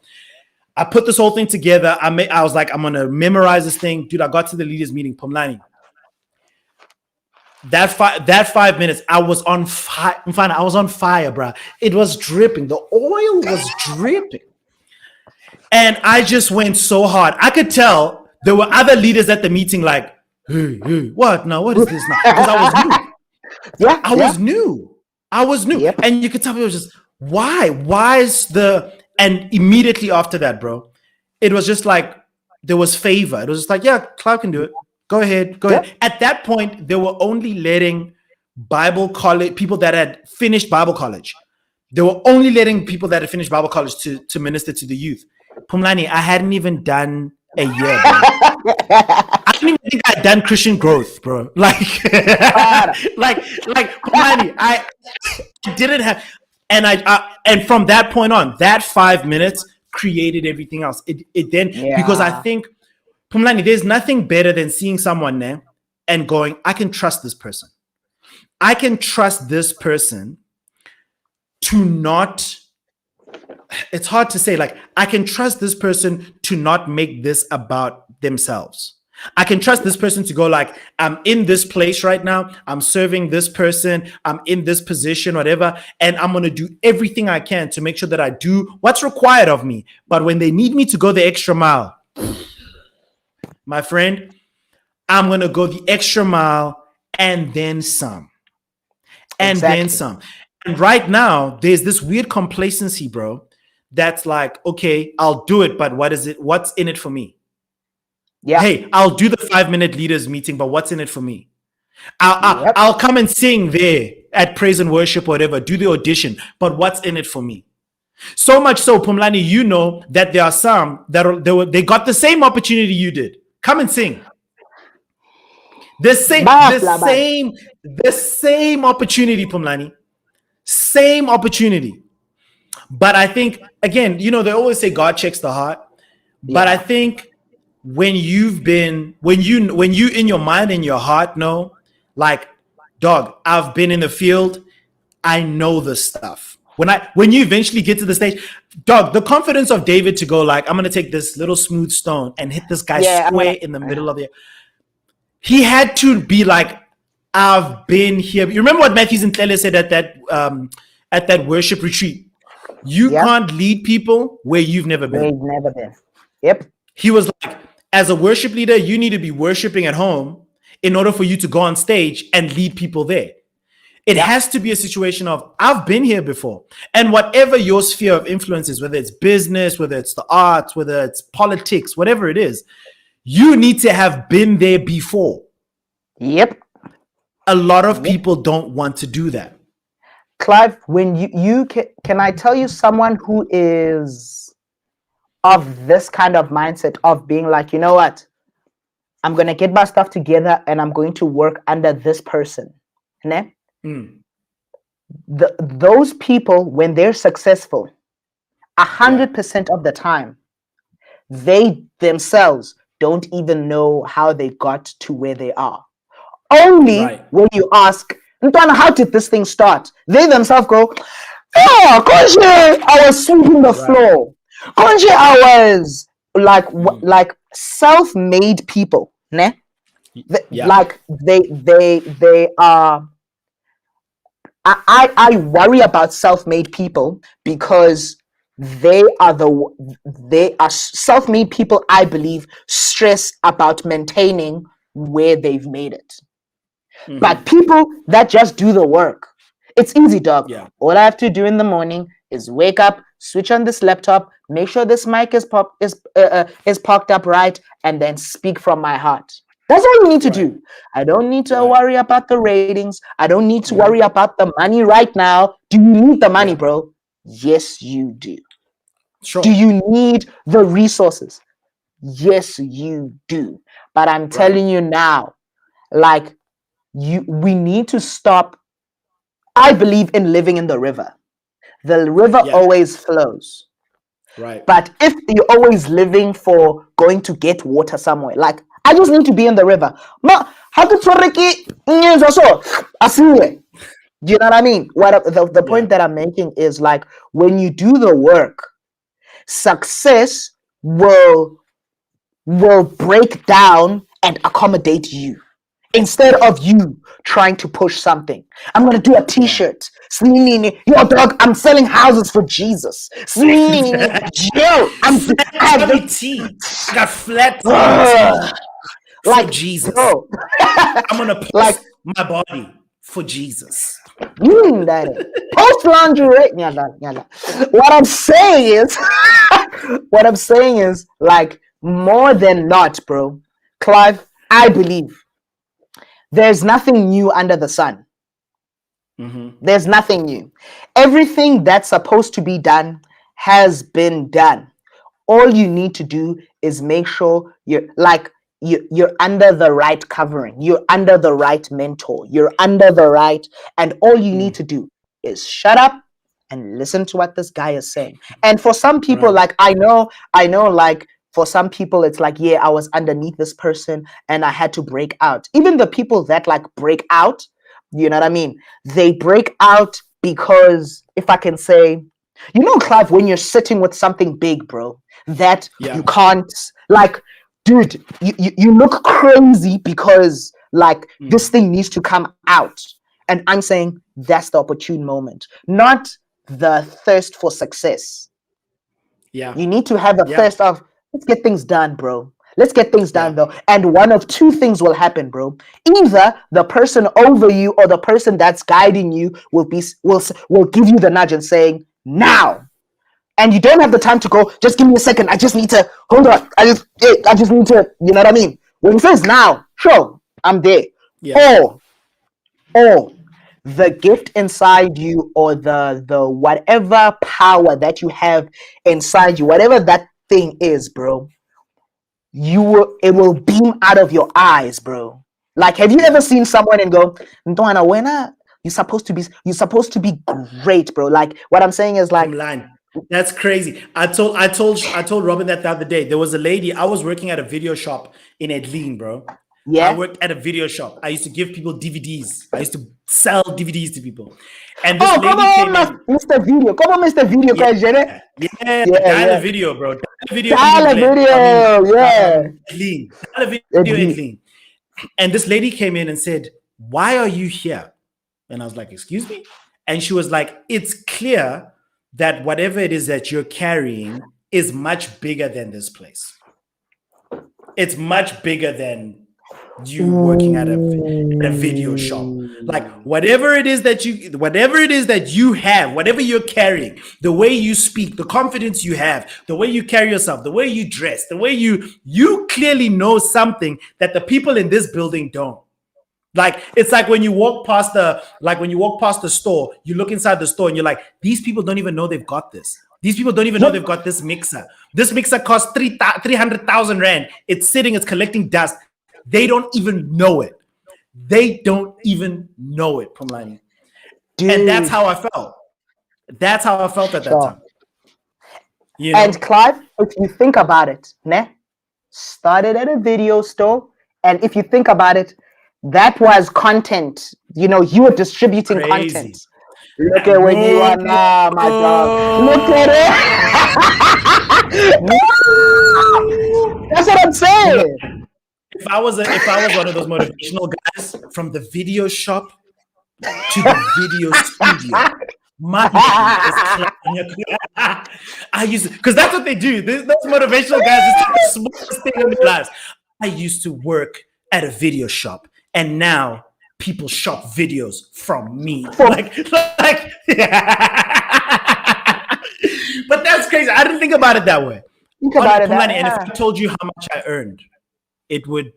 I put this whole thing together. I was like, I'm going to memorize this thing. Dude, I got to the leaders meeting, Pumlani. that 5 minutes, I was on fire. I was on fire, bro. It was dripping. The oil was dripping. And I just went so hard. I could tell there were other leaders at the meeting like, hey, what now? What is this now? Because I was new. Yeah, I was new. Yep. And you could tell me it was just, why? Why is and immediately after that, bro, it was just like, there was favor. It was just like, yeah, Clive can do it. Go ahead. At that point, they were only letting Bible college, people that had finished Bible college. They were only letting people that had finished Bible college to minister to the youth. Phumlani, I hadn't even done a year, bro. I didn't even think I'd done Christian growth, bro. Like Phumlani, I didn't have, and from that point on, that 5 minutes created everything else. It then, because I think, Phumlani, there's nothing better than seeing someone there and going, I can trust this person. I can trust this person to not, it's hard to say, like, I can trust this person to not make this about themselves. I can trust this person to go like, I'm in this place right now. I'm serving this person. I'm in this position, whatever. And I'm going to do everything I can to make sure that I do what's required of me. But when they need me to go the extra mile, my friend, I'm going to go the extra mile and then some. And then some. And right now, there's this weird complacency, bro, that's like, okay, I'll do it, but what is it? What's in it for me? Yeah. Hey, I'll do the 5-minute leaders meeting, but what's in it for me? I'll come and sing there at praise and worship, whatever, do the audition, but what's in it for me? So much so, Phumlani, you know that there are some that they got the same opportunity you did. Come and sing. The same opportunity, Phumlani. Same opportunity. But I think, again, you know, they always say God checks the heart. But I think when you in your mind and your heart know, like, dog, I've been in the field, I know the stuff. When you eventually get to the stage, dog, the confidence of David to go like, I'm gonna take this little smooth stone and hit this guy square in the middle of the. He had to be like, I've been here. You remember what Matthews and Tlele said at that worship retreat? You can't lead people where you've never been. Where you've never been. Yep. He was like, as a worship leader, you need to be worshiping at home in order for you to go on stage and lead people there. It has to be a situation of, I've been here before. And whatever your sphere of influence is, whether it's business, whether it's the arts, whether it's politics, whatever it is, you need to have been there before. Yep. A lot of people don't want to do that. Clive, when you can I tell you someone who is of this kind of mindset of being like, you know what? I'm going to get my stuff together and I'm going to work under this person. Ne? Those people, when they're successful, 100% of the time, they themselves don't even know how they got to where they are. Only when you ask, Ntwana, how did this thing start? They themselves go, oh, Konje, I was sweeping the floor. Konje, I was like self-made people, ne? Like they are. I worry about self-made people because they are self-made people, I believe, stress about maintaining where they've made it. But people that just do the work, it's easy, dog. All I have to do in the morning is wake up, switch on this laptop, make sure this mic is parked up right, and then speak from my heart. That's all you need to do. I don't need to worry about the ratings. I don't need to worry about the money right now. Do you need the money, bro? Yes, you do. Sure. Do you need the resources? Yes, you do. But I'm telling you now, like, we need to stop. I believe in living in the river. The river always flows. Right. But if you're always living for going to get water somewhere, like, I just need to be in the river. Do you know what I mean? The point that I'm making is, like, when you do the work, success will break down and accommodate you. instead of you trying to push something. I'm gonna do a t-shirt. Yo, dog, I'm selling houses for Jesus. Yo, I have this tea. I got flat for like Jesus. bro. I'm gonna post Like my body for Jesus. that post lingerie. What I'm saying is like more than not, bro. Clive, I believe there's nothing new under the sun. There's nothing new. Everything that's supposed to be done has been done. All you need to do is make sure you're under the right covering, you're under the right mentor, you're under the right, and all you need to do is shut up and listen to what this guy is saying. And for some people, like I know, like for some people, it's like, yeah, I was underneath this person and I had to break out. Even the people that like break out, you know what I mean? They break out because, if I can say, you know, Clive, when you're sitting with something big, bro, that you can't, like, dude, you look crazy because like this thing needs to come out. And I'm saying that's the opportune moment, not the thirst for success. Yeah. You need to have a thirst of, let's get things done, bro. Let's get things done, though. And one of two things will happen, bro. Either the person over you or the person that's guiding you will give you the nudge and saying, now. And you don't have the time to go, just give me a second. I just need to, hold on. I just need to, you know what I mean? When he says now, sure, I'm there. Yeah. Or the gift inside you, or the whatever power that you have inside you, whatever that thing is, bro, it will beam out of your eyes, bro. Like, have you ever seen someone and go, Ntwana, wena, you're supposed to be great, bro. Like, what I'm saying is like, that's crazy. I told Robin that the other day. There was a lady. I was working at a video shop in Edlin, bro. Yeah. I worked at a video shop. I used to give people DVDs. I used to sell DVDs to people. And this lady came in. Mr. Video. Come on, Mr. Video. Dial video, bro. Dial video. Edlin. And this lady came in and said, "Why are you here?" And I was like, "Excuse me?" And she was like, "It's clear that whatever it is that you're carrying is much bigger than this place. It's much bigger than you working at a video shop. Like whatever it is that you have, whatever you're carrying, the way you speak, the confidence you have, the way you carry yourself, the way you dress, the way you clearly know something that the people in this building don't. Like, it's like when you walk past the store, you look inside the store and you're like, these people don't even know they've got this. These people don't even know they've got this mixer. This mixer costs 300,000 Rand. It's sitting, it's collecting dust. They don't even know it. They don't even know it, Pumlani. And that's how I felt. That's how I felt at that time. You know? And Clive, if you think about it, started at a video store. And if you think about it, that was content. You know, you were distributing content. Look at where you are now, my dog. Look at it. That's what I'm saying. If I was one of those motivational guys from the video shop to the video studio, my I used to, because that's what they do. Those motivational guys just take the smallest thing in their lives. I used to work at a video shop. And now people shop videos from me. Like, but that's crazy. I didn't think about it that way. Think about it. And if I told you how much I earned, it would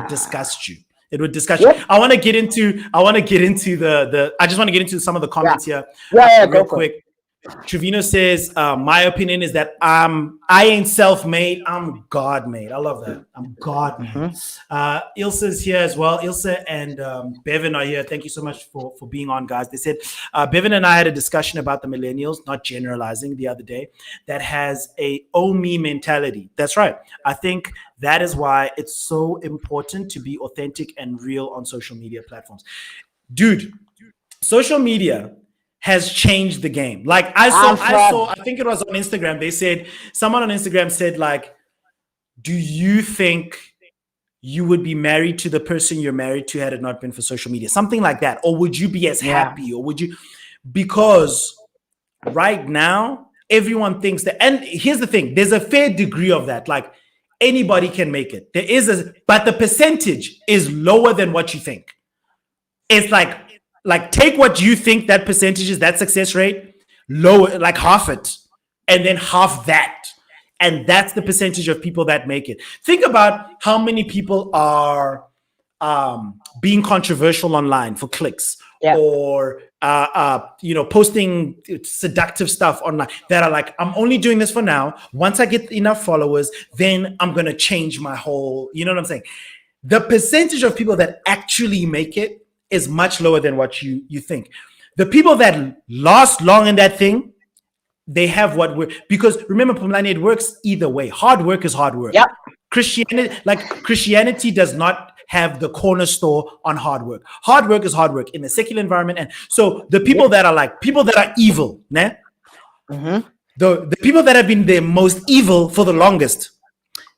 disgust you. It would disgust you. I want to get into some of the comments here. Real quick. Trevino says, my opinion is that I ain't self-made, I'm God-made. I love that. I'm God-made. Ilsa's here as well. Ilsa and Bevan are here. Thank you so much for being on, guys. They said, Bevan and I had a discussion about the millennials, not generalizing, the other day, that has a oh me mentality. That's right. I think that is why it's so important to be authentic and real on social media platforms. Dude, social media has changed the game. Like I think it was on Instagram. They said, someone on Instagram said, like, do you think you would be married to the person you're married to had it not been for social media? Something like that. Or would you be as happy? Or would you? Because right now, everyone thinks that, and here's the thing, there's a fair degree of that. Like anybody can make it. But the percentage is lower than what you think. It's like take what you think that percentage is, that success rate, lower, like half it, and then half that. And that's the percentage of people that make it. Think about how many people are being controversial online for clicks, or posting seductive stuff online that are like, I'm only doing this for now. Once I get enough followers, then I'm gonna change my whole. You know what I'm saying? The percentage of people that actually make it is much lower than what you think. The people that last long in that thing, they have because remember, Pumlani, it works either way. Hard work is hard work. Yep. Christianity does not have the corner store on hard work. Hard work is hard work in the secular environment. And so the people that are like people that are evil, the people that have been the most evil for the longest,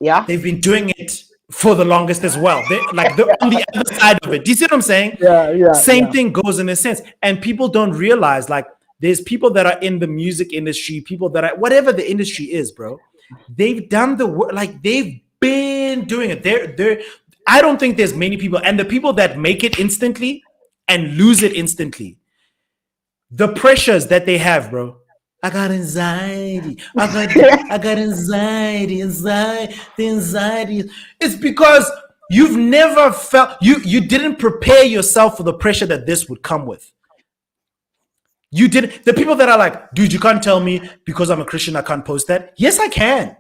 they've been doing it for the longest as well. They're on the other side of it. Do you see what I'm saying? Same thing goes in a sense. And people don't realize, like, there's people that are in the music industry, people that are whatever the industry is, bro. They've done the work, like they've been doing it. They're I don't think there's many people, and the people that make it instantly and lose it instantly, the pressures that they have, bro. I got anxiety. I got anxiety. It's because you've never felt you didn't prepare yourself for the pressure that this would come with. You did. The people that are like, dude, you can't tell me because I'm a Christian I can't post that. Yes, I can.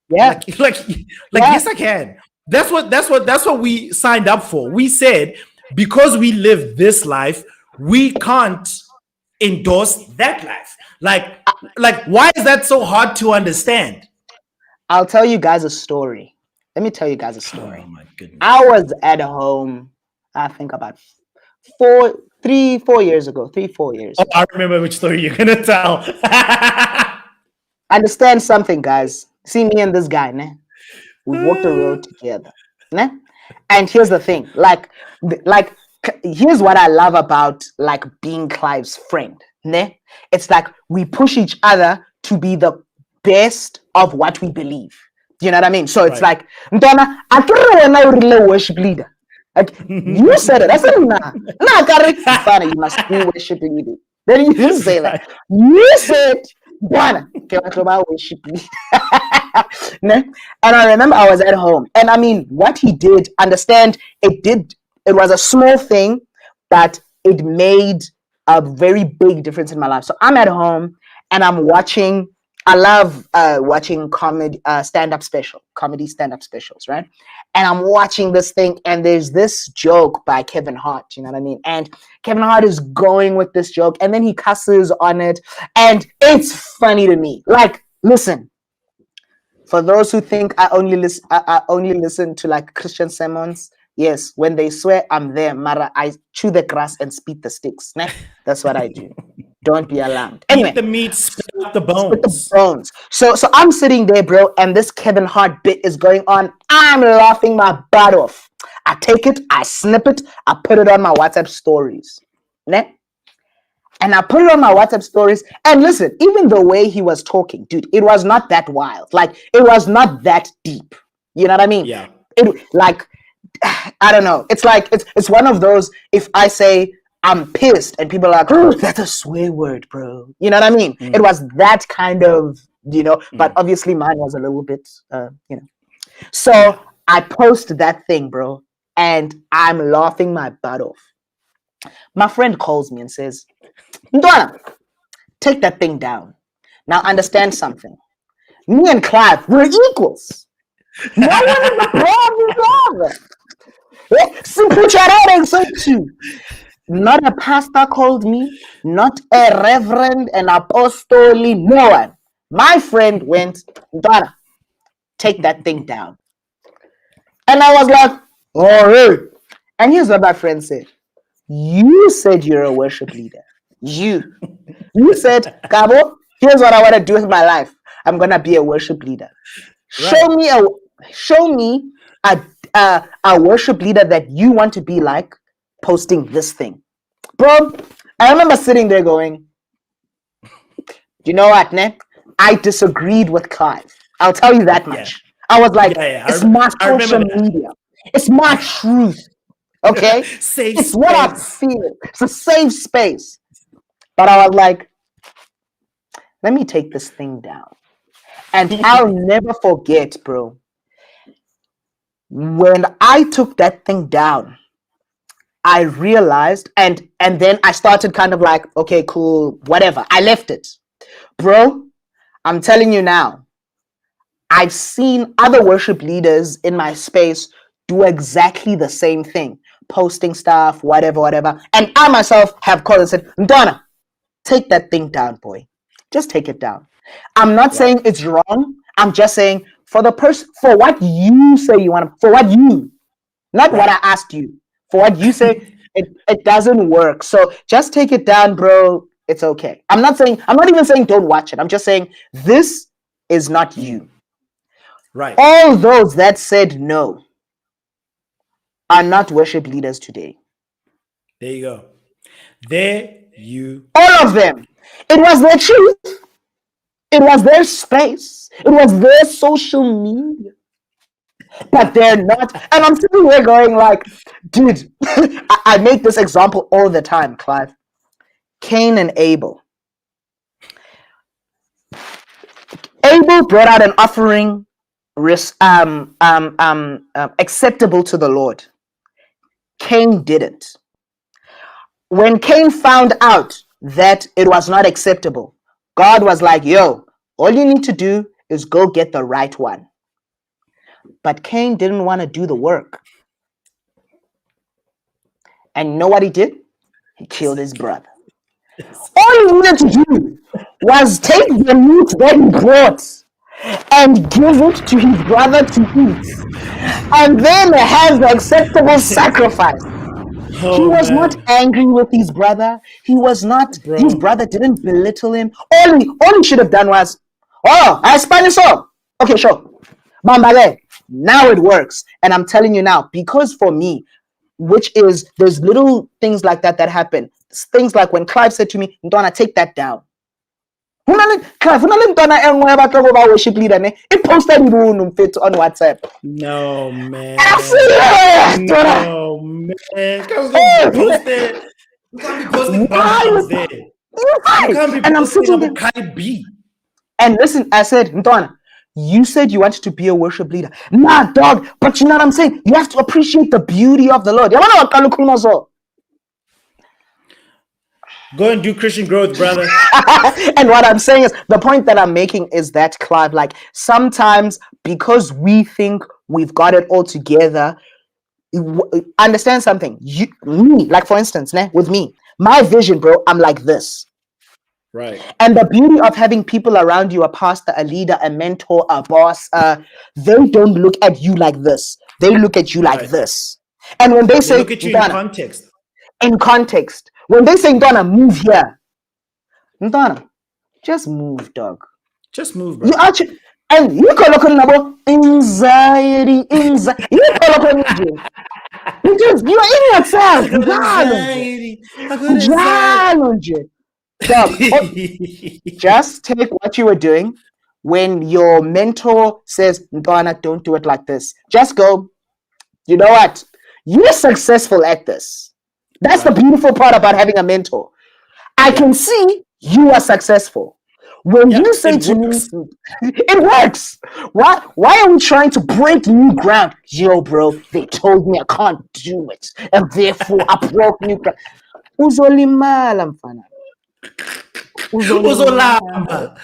Yeah. Yes, I can. That's what we signed up for. We said because we live this life, we can't endorse that life. Like, why is that so hard to understand? I'll tell you guys a story. Let me tell you guys a story. Oh my goodness. I was at home, I think about 4 years ago. Oh, I remember which story you're gonna tell. Understand something, guys. See me and this guy, ne? We walked the road together, ne? And here's the thing, like, here's what I love about like being Clive's friend, ne? It's like we push each other to be the best of what we believe. You know what I mean? So it's like, Ntwana, I don't know really worship leader. Like, you said it. I said, nah, Kari, you must be worshiping me. Then you didn't say that. You said, Bwana, worship leader. And I remember I was at home, and I mean, what he did, understand, it was a small thing, but it made a very big difference in my life. So I'm at home and I'm watching. I love watching comedy stand-up specials, right? And I'm watching this thing, and there's this joke by Kevin Hart, you know what I mean? And Kevin Hart is going with this joke, and then he cusses on it, and it's funny to me. Like, listen, for those who think I only listen to like Christian sermons, yes, when they swear, I'm there. Mara, I chew the grass and spit the sticks. That's what I do. Don't be alarmed. Anyway, eat the meat, spit out the bones. Spit the bones. So I'm sitting there, bro, and this Kevin Hart bit is going on. I'm laughing my butt off. I take it, I snip it, I put it on my WhatsApp stories. Ne? And I put it on my WhatsApp stories. And listen, even the way he was talking, dude, it was not that wild. Like, it was not that deep. You know what I mean? Yeah. It, like, I don't know. It's like, it's one of those, if I say I'm pissed and people are like, oh, that's a swear word, bro. You know what I mean? It was that kind of, but obviously mine was a little bit, So I post that thing, bro, and I'm laughing my butt off. My friend calls me and says, Ntwana, take that thing down. Now understand something. Me and Clive, we're equals. No one is above the other. Not a pastor called me, not a reverend, an apostle, no one. My friend went, Ntwana, take that thing down. And I was like, all right. And here's what my friend said. You said you're a worship leader. You said, Kabo, here's what I want to do with my life. I'm going to be a worship leader. Right. Show me a worship leader that you want to be like posting this thing. Bro, I remember sitting there going, you know what, ne? I disagreed with Clive. I'll tell you that much. I was like, it's my social media. It's my truth. Okay? It's what I feel. It's a safe space. But I was like, let me take this thing down. And I'll never forget, bro. When I took that thing down, I realized, and then I started kind of like, okay, cool, whatever. I left it. Bro, I'm telling you now, I've seen other worship leaders in my space do exactly the same thing, posting stuff, whatever. And I myself have called and said, Ndona, take that thing down, boy. Just take it down. I'm not saying it's wrong. I'm just saying for what you say you want to, for what you, not what I asked you, for what you say, it doesn't work. So just take it down, bro. It's okay. I'm not even saying don't watch it. I'm just saying this is not you. Right. All those that said no are not worship leaders today. There you go. There you All of them. It was their truth. It was their space. It was their social media. But they're not. And I'm sitting there going like, dude, I make this example all the time, Clive. Cain and Abel. Abel brought out an offering acceptable to the Lord. Cain didn't. When Cain found out that it was not acceptable, God was like, yo, all you need to do is go get the right one. But Cain didn't want to do the work. And you know what he did? He killed his brother. All he needed to do was take the meat that he brought and give it to his brother to eat. And then have the acceptable sacrifice. He was not angry with his brother. He was not, his brother didn't belittle him. All he should have done was, I Spanish so. Okay, sure. Bambale. Now it works. And I'm telling you now, because for me, which is, there's little things like that happen. Things like when Clive said to me, Ndona, take that down. Clive, worship leader, it posted on WhatsApp. No, man. No, man. You can't be posting bombs there. You can't be and I'm sitting there. Cardi B. And listen, I said, Ndona, you said you wanted to be a worship leader. Nah, dog, but you know what I'm saying? You have to appreciate the beauty of the Lord. Go and do Christian growth, brother. And what I'm saying is, the point that I'm making is that, Clive, like sometimes because we think we've got it all together, understand something. Me, like for instance, with me, my vision, bro, I'm like this. Right. And the beauty of having people around you, a pastor, a leader, a mentor, a boss, they don't look at you like this. They look at you like this. And when they say, look at you in context. In context. When they say, Ndona, move here. Ndona, just move, dog. Just move, bro. You actually, and you call it anxiety. You call it you're in yourself. Anxiety. Dog, just take what you were doing when your mentor says, Ndona, don't do it like this. Just go, you know what? You're successful at this. That's the beautiful part about having a mentor. I can see you are successful. When you say to me, it works. Why are we trying to break new ground? Yo, bro, they told me I can't do it. And therefore, I broke new ground. Uzolimala mfana. Uzolamba.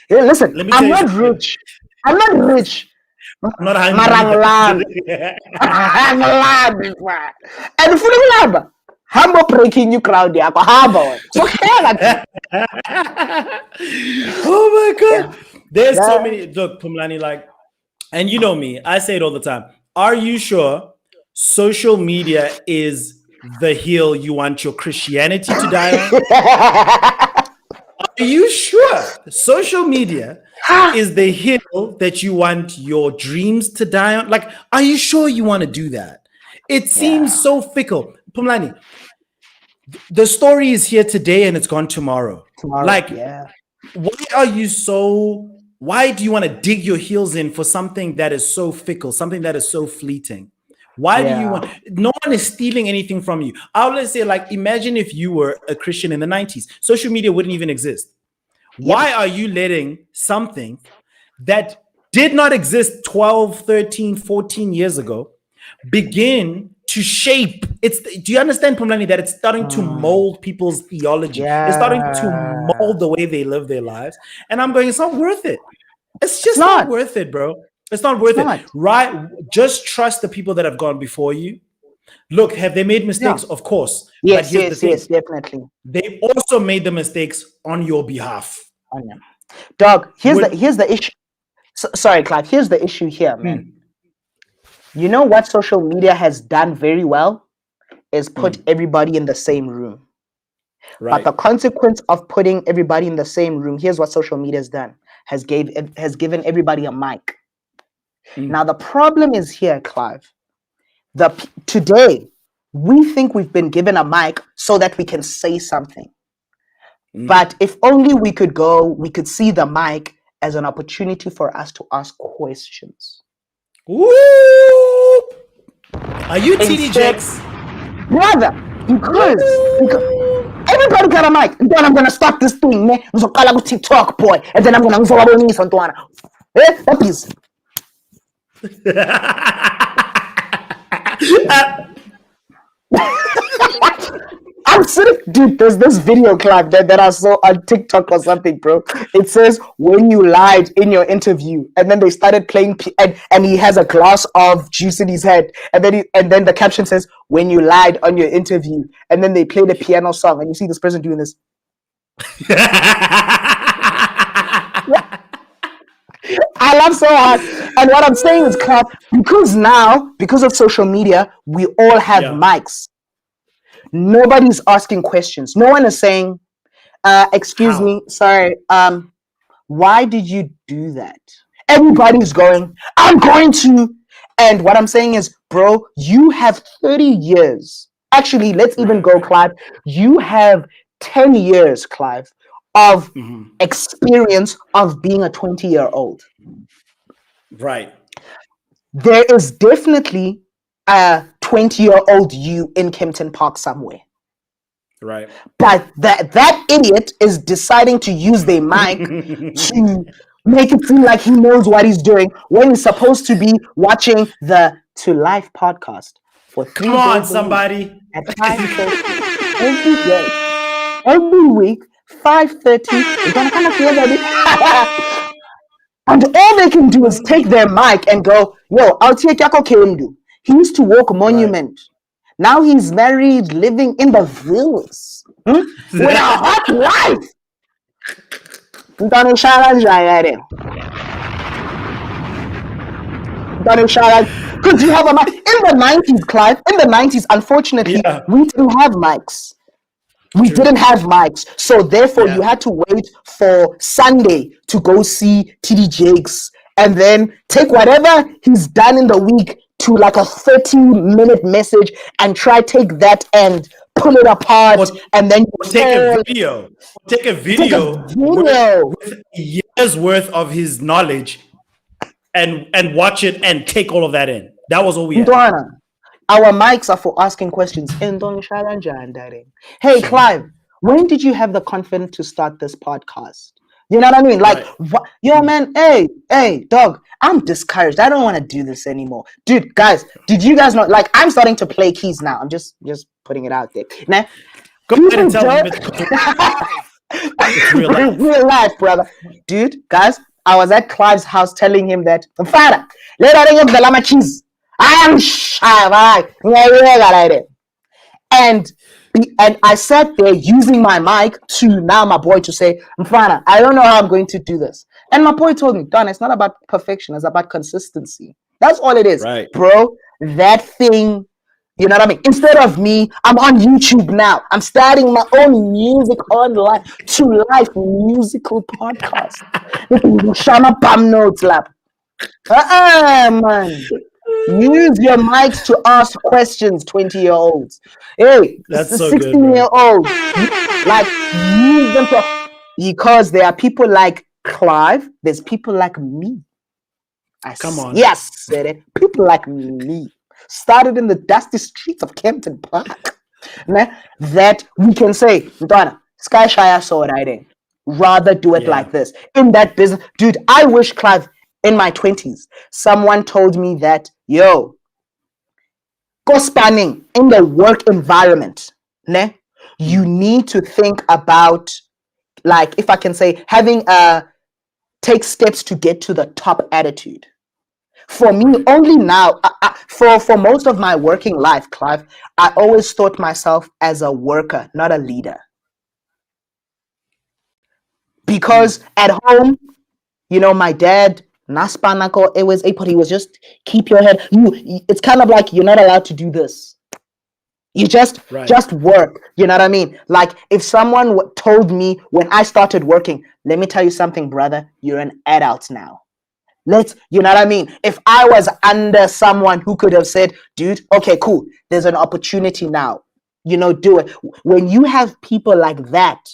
Hey, listen, I'm not rich. Not Marangland. And fully Humble breaking new crowd there. So oh my god. There's so many. Look, Pumlani, like, and you know me, I say it all the time. Are you sure social media is the hill you want your Christianity to die on? Are Are you sure social media is the hill that you want your dreams to die on? Like, are you sure you want to do that? It seems so fickle. Pumlani, the story is here today and it's gone tomorrow. Like, why do you want to dig your heels in for something that is so fickle, something that is so fleeting? Why do you want? No one is stealing anything from you. I'll let's say, like, imagine if you were a Christian in the 90s, social media wouldn't even exist. Why are you letting something that did not exist 12, 13, 14 years ago begin to shape? Do you understand, Pumlani, that it's starting to mold people's theology? It's starting to mold the way they live their lives. And I'm going, it's not worth it. It's just not worth it, bro. It's not worth it. Right? Just trust the people that have gone before you. Look, have they made mistakes? Of course. Yes, definitely. They also made the mistakes on your behalf. Dog, here's the issue. Sorry, Clive. Here's the issue here, man. You know what social media has done very well is put everybody in the same room. But the consequence of putting everybody in the same room, here's what social media has done: has given everybody a mic. Now the problem is here, Clive. Today we think we've been given a mic so that we can say something. But if only we could see the mic as an opportunity for us to ask questions. Woo! Are you TD Jakes? Brother, because everybody got a mic. And then I'm gonna start this thing, man. I'm gonna call TikTok boy, and then I'm gonna that is. I'm sitting, dude. There's this video clip that I saw on TikTok or something, bro. It says when you lied in your interview, and then they started playing, and he has a glass of juice in his head, and then the caption says when you lied on your interview, and then they play the piano song, and you see this person doing this. I laugh so hard, and what I'm saying is, Clive, because of social media, we all have mics. Nobody's asking questions. No one is saying, excuse me, sorry, why did you do that? Everybody's going, I'm going to. And what I'm saying is, bro, you have 30 years. Actually, let's even go, Clive. You have 10 years, Clive, of experience of being a 20-year-old. Right. There is definitely a 20-year-old you in Kempton Park somewhere. Right. But that idiot is deciding to use their mic to make it seem like he knows what he's doing when he's supposed to be watching the To Life podcast for 3 days. Come on, somebody. At 5:30 every day, every week, 5:30. And all they can do is take their mic and go, yo, I'll take Yako Kendu. He used to walk Monument. Now he's married, living in the villas. With a hot wife. Because you have a mic. In the 90s, Clive, in the 90s, unfortunately, we didn't have mics. We didn't have mics. So therefore, you had to wait for Sunday to go see TD Jakes and then take whatever he's done in the week to like a 30-minute message and try take that and pull it apart and then take a video. Take a video with years worth of his knowledge and watch it and take all of that in. That was all we had. Our mics are for asking questions. Hey, Clive, when did you have the confidence to start this podcast? You know what I mean? Like, yo, man, hey, dog, I'm discouraged. I don't want to do this anymore. Dude, guys, did you guys know? Like, I'm starting to play keys now. I'm just putting it out there. Now, go ahead and tell me it's real life, brother. Dude, guys, I was at Clive's house telling him that, Father, let her ring up the llama keys. I am shy. And I sat there using my mic to now my boy to say, Mfana, I don't know how I'm going to do this. And my boy told me, Don, it's not about perfection. It's about consistency. That's all it is. Right. Bro, that thing, You know what I mean? Instead of me, I'm on YouTube now. I'm starting my own music online to life musical podcast. Shana Bam Notes Lab. Man. Use your mics to ask questions, 20-year-olds. Hey, That's so good, bro. 16-year-olds. Like, use them because there are people like Clive, there's people like me. Come on. Yes, said it. People like me. Started in the dusty streets of Kempton Park. That we can say, Donna, Sky Shire saw writing. Rather do it like this. In that business. Dude, I wish, Clive, in my 20s, someone told me that, yo, go spanning in the work environment. You need to think about, like, if I can say, having take steps to get to the top attitude. For me, only now, for most of my working life, Clive, I always thought myself as a worker, not a leader. Because at home, you know, my dad, Naspanako, it was he was just keep your head. It's kind of like you're not allowed to do this. You just work. You know what I mean? Like if someone told me when I started working, let me tell you something, brother, you're an adult now. You know what I mean? If I was under someone who could have said, dude, okay, cool, there's an opportunity now, you know, do it. When you have people like that,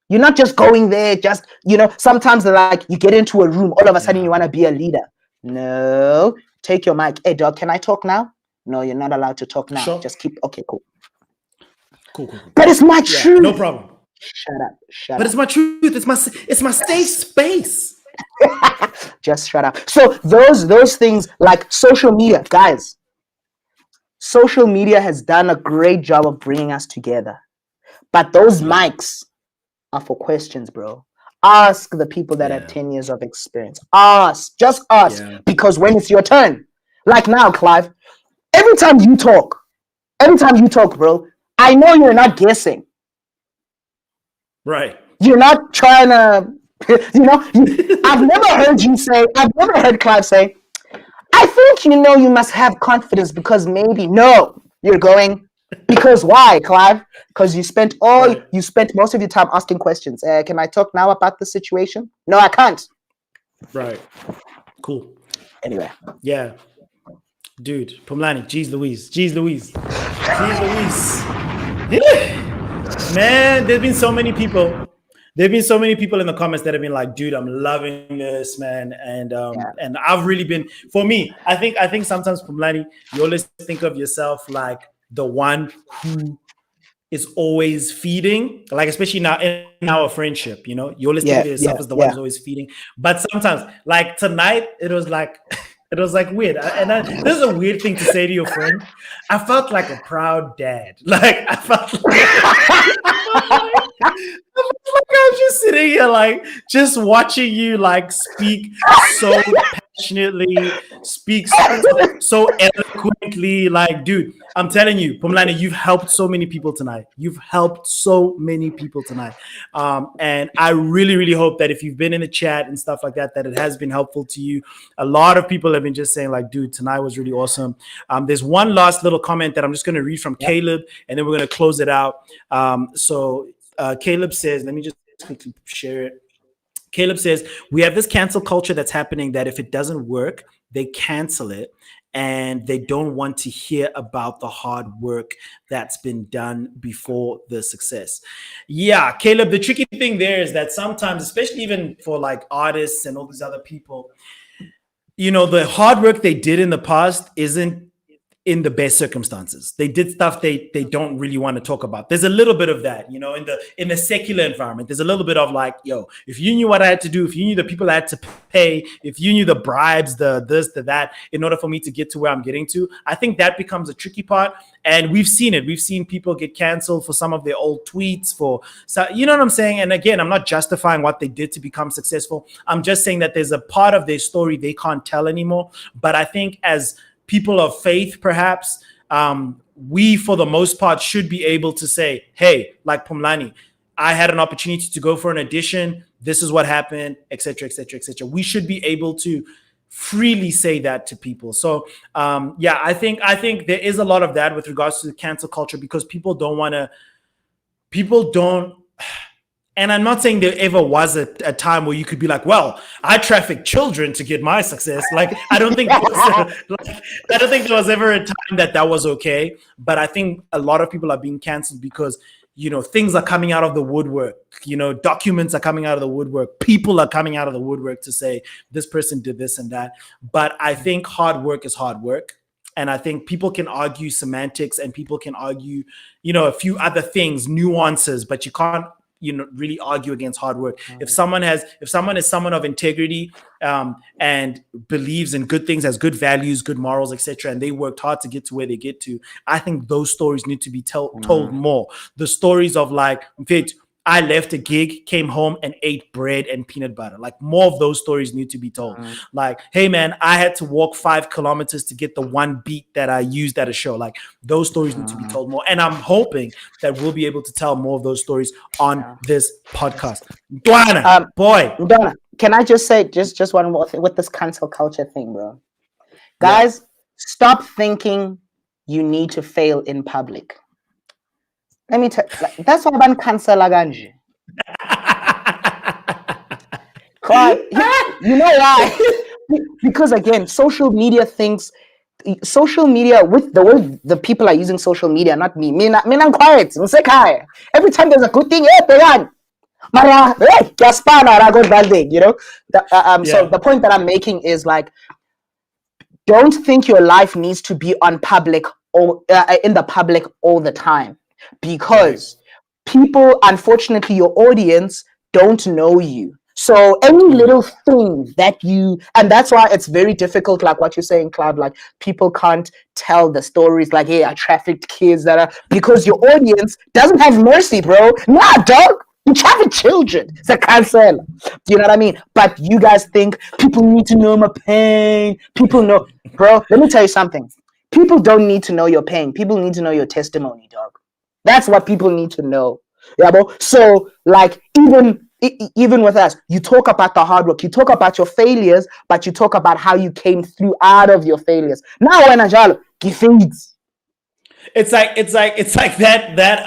you're not just going there, just, you know, sometimes they're like, you get into a room, all of a sudden you want to be a leader. No, take your mic. Hey, dog, can I talk now? No, you're not allowed to talk now. Sure. Just keep, okay, cool. Cool. But it's my truth. No problem. Shut up. But it's my truth. It's my safe space. Just shut up. So those things like social media, guys, social media has done a great job of bringing us together. But those mics are for questions, bro. Ask the people that have 10 years of experience. Just ask. Because when it's your turn, like now, Clive, every time you talk, bro, I know you're not guessing. Right. You're not trying to, you know, I've never heard Clive say, I think, you know, you must have confidence because maybe, no, you're going, because why, Clive? Because you spent most of your time asking questions. Can I talk now about the situation? No, I can't. Right. Cool. Anyway. Yeah. Dude, Pumlani, Jeez Louise. Man, there's been so many people. There've been so many people in the comments that have been like, dude, I'm loving this, man. And I've really been, for me, I think sometimes, Pumlani, you always think of yourself like the one who is always feeding, like especially now in our friendship, you know, you always think of yourself as the one who's always feeding. But sometimes, like tonight, it was like weird. This is a weird thing to say to your friend. I felt like a proud dad. Like I felt like I'm just sitting here, like just watching you, like speak so passionately, speak so eloquently. Like, dude, I'm telling you, Pumlani, you've helped so many people tonight. And I really, really hope that if you've been in the chat and stuff like that, that it has been helpful to you. A lot of people have been just saying, like, dude, tonight was really awesome. There's one last little comment that I'm just going to read from Caleb, and then we're going to close it out. Caleb says, let me just quickly share it. Caleb says, we have this cancel culture that's happening that if it doesn't work, they cancel it. And they don't want to hear about the hard work that's been done before the success. Yeah, Caleb, the tricky thing there is that sometimes, especially even for like artists and all these other people, you know, the hard work they did in the past isn't in the best circumstances. They did stuff they don't really want to talk about. There's a little bit of that, you know, in the secular environment. There's a little bit of like, yo, if you knew what I had to do, if you knew the people I had to pay, if you knew the bribes, the this, the that, in order for me to get to where I'm getting to, I think that becomes a tricky part. And we've seen it. We've seen people get canceled for some of their old tweets, you know what I'm saying? And again, I'm not justifying what they did to become successful. I'm just saying that there's a part of their story they can't tell anymore. But I think as people of faith, perhaps, we, for the most part, should be able to say, hey, like Pumlani, I had an opportunity to go for an audition. This is what happened, et cetera, et cetera, et cetera. We should be able to freely say that to people. So yeah, I think there is a lot of that with regards to the cancel culture, because people don't, and I'm not saying there ever was a time where you could be like, well, I trafficked children to get my success. Like, I don't think there was ever a time that was okay. But I think a lot of people are being canceled because, things are coming out of the woodwork. Documents are coming out of the woodwork. People are coming out of the woodwork to say this person did this and that. But I think hard work is hard work. And I think people can argue semantics and people can argue, a few other things, nuances, but you can't, really argue against hard work. If someone is someone of integrity and believes in good things, has good values, good morals, etc., and they worked hard to get to where they get to, I think those stories need to be told more. The stories of like, in fact, I left a gig, came home and ate bread and peanut butter. Like, more of those stories need to be told. Like, hey man, I had to walk 5 kilometers to get the one beat that I used at a show. Like, those stories need to be told more. And I'm hoping that we'll be able to tell more of those stories on this podcast. Donna, can I just say just one more thing with this cancel culture thing, bro? Guys, stop thinking you need to fail in public. Let me tell you, that's why I'm cancel kanje. You know why? Because again, social media, with the way the people are using social media, not me. Me, I'm quiet. Every time there's a good thing, so the point that I'm making is like, don't think your life needs to be on public or in the public all the time. Because people, unfortunately, your audience don't know you. So any little thing and that's why it's very difficult, like what you're saying, Cloud, like people can't tell the stories like, hey, I trafficked kids because your audience doesn't have mercy, bro. Nah, dog. You traffic children. It's a cancel. You know what I mean? But you guys think people need to know my pain. People know, bro, let me tell you something. People don't need to know your pain. People need to know your testimony, dog. That's what people need to know. Yeah, bro. So, like, even with us, you talk about the hard work, you talk about your failures, but you talk about how you came through out of your failures. Now, when Ajalo, give things. It's like that.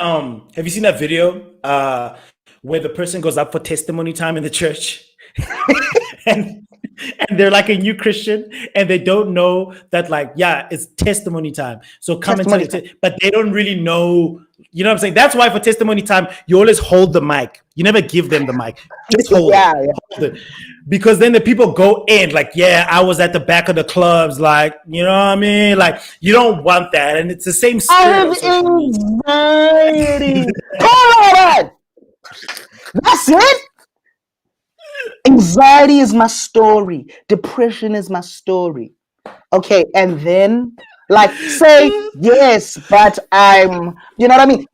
Have you seen that video where the person goes up for testimony time in the church, and they're like a new Christian and they don't know that, like, yeah, it's testimony time. So come and tell it, but they don't really know. You know what I'm saying? That's why for testimony time, you always hold the mic. You never give them the mic. Just hold it. Because then the people go in like, yeah, I was at the back of the clubs. Like, you know what I mean? Like, you don't want that. And it's the same spirit. I have anxiety. That's it. Anxiety is my story. Depression is my story. Okay, and then like say yes, but I'm. You know what I mean?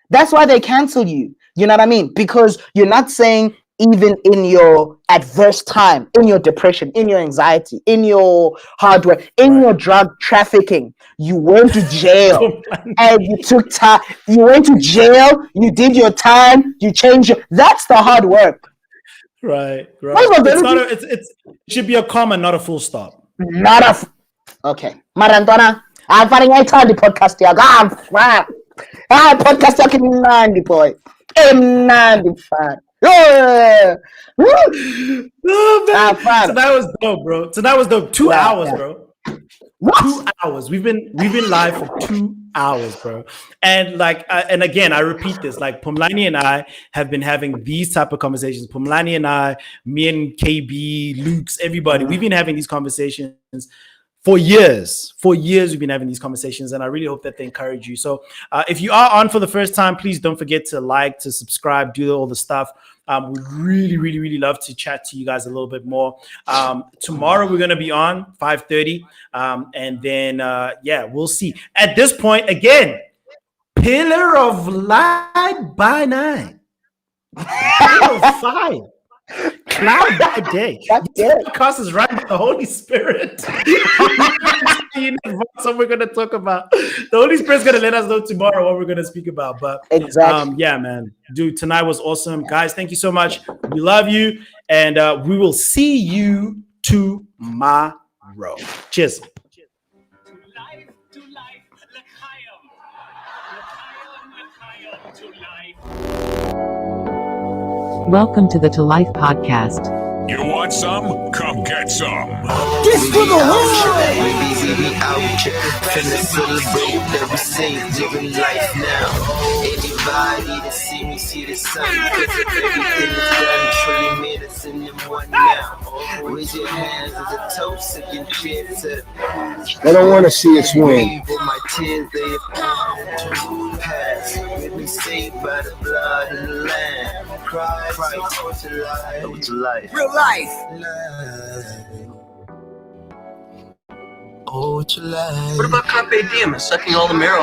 That's why they cancel you. You know what I mean? Because you're not saying even in your adverse time, in your depression, in your anxiety, in your hard work, in your drug trafficking, you went to jail and you took time. You went to jail, you did your time, you changed that's the hard work. Right. It should be a comma, not a full stop. Okay. Marantona, I'm finding I told the podcast here. Podcast talking 90 boy. I'm 95. Oh, man. So that was dope, bro. So that was dope. 2 hours, bro. What? 2 hours. We've been live for 2 hours, bro. And like, and again, I repeat this. Like, Phumlani and I have been having these type of conversations. Phumlani and I, me and KB, Luke's, everybody. We've been having these conversations for years. For years, we've been having these conversations, and I really hope that they encourage you. So if you are on for the first time, please don't forget to like, to subscribe, do all the stuff. We really, really, really love to chat to you guys a little bit more. Tomorrow, we're going to be on 5:30. And then, we'll see. At this point, again, Pillar of Light by night. Pillar of Fire. Cloud by day. This podcast is run by the Holy Spirit. what we're gonna talk about. The Holy Spirit's gonna let us know tomorrow what we're gonna speak about. But Exactly. yeah, man, dude, tonight was awesome, guys. Thank you so much. We love you, and we will see you tomorrow. Cheers. Welcome to the To Life podcast. You want some? Come get some. We out here, finna celebrate that we safe, living life now. Anybody that see the sun, cause everything is done, truly made us in them one now. Raise your hands as a toast again, cheers to They don't want to see us win. evil, my tears they appear pass. We've been saved by the blood of the Lamb. Christ, oh to life. Real life. Oh to life. What about Carpe Diem and sucking all the marrow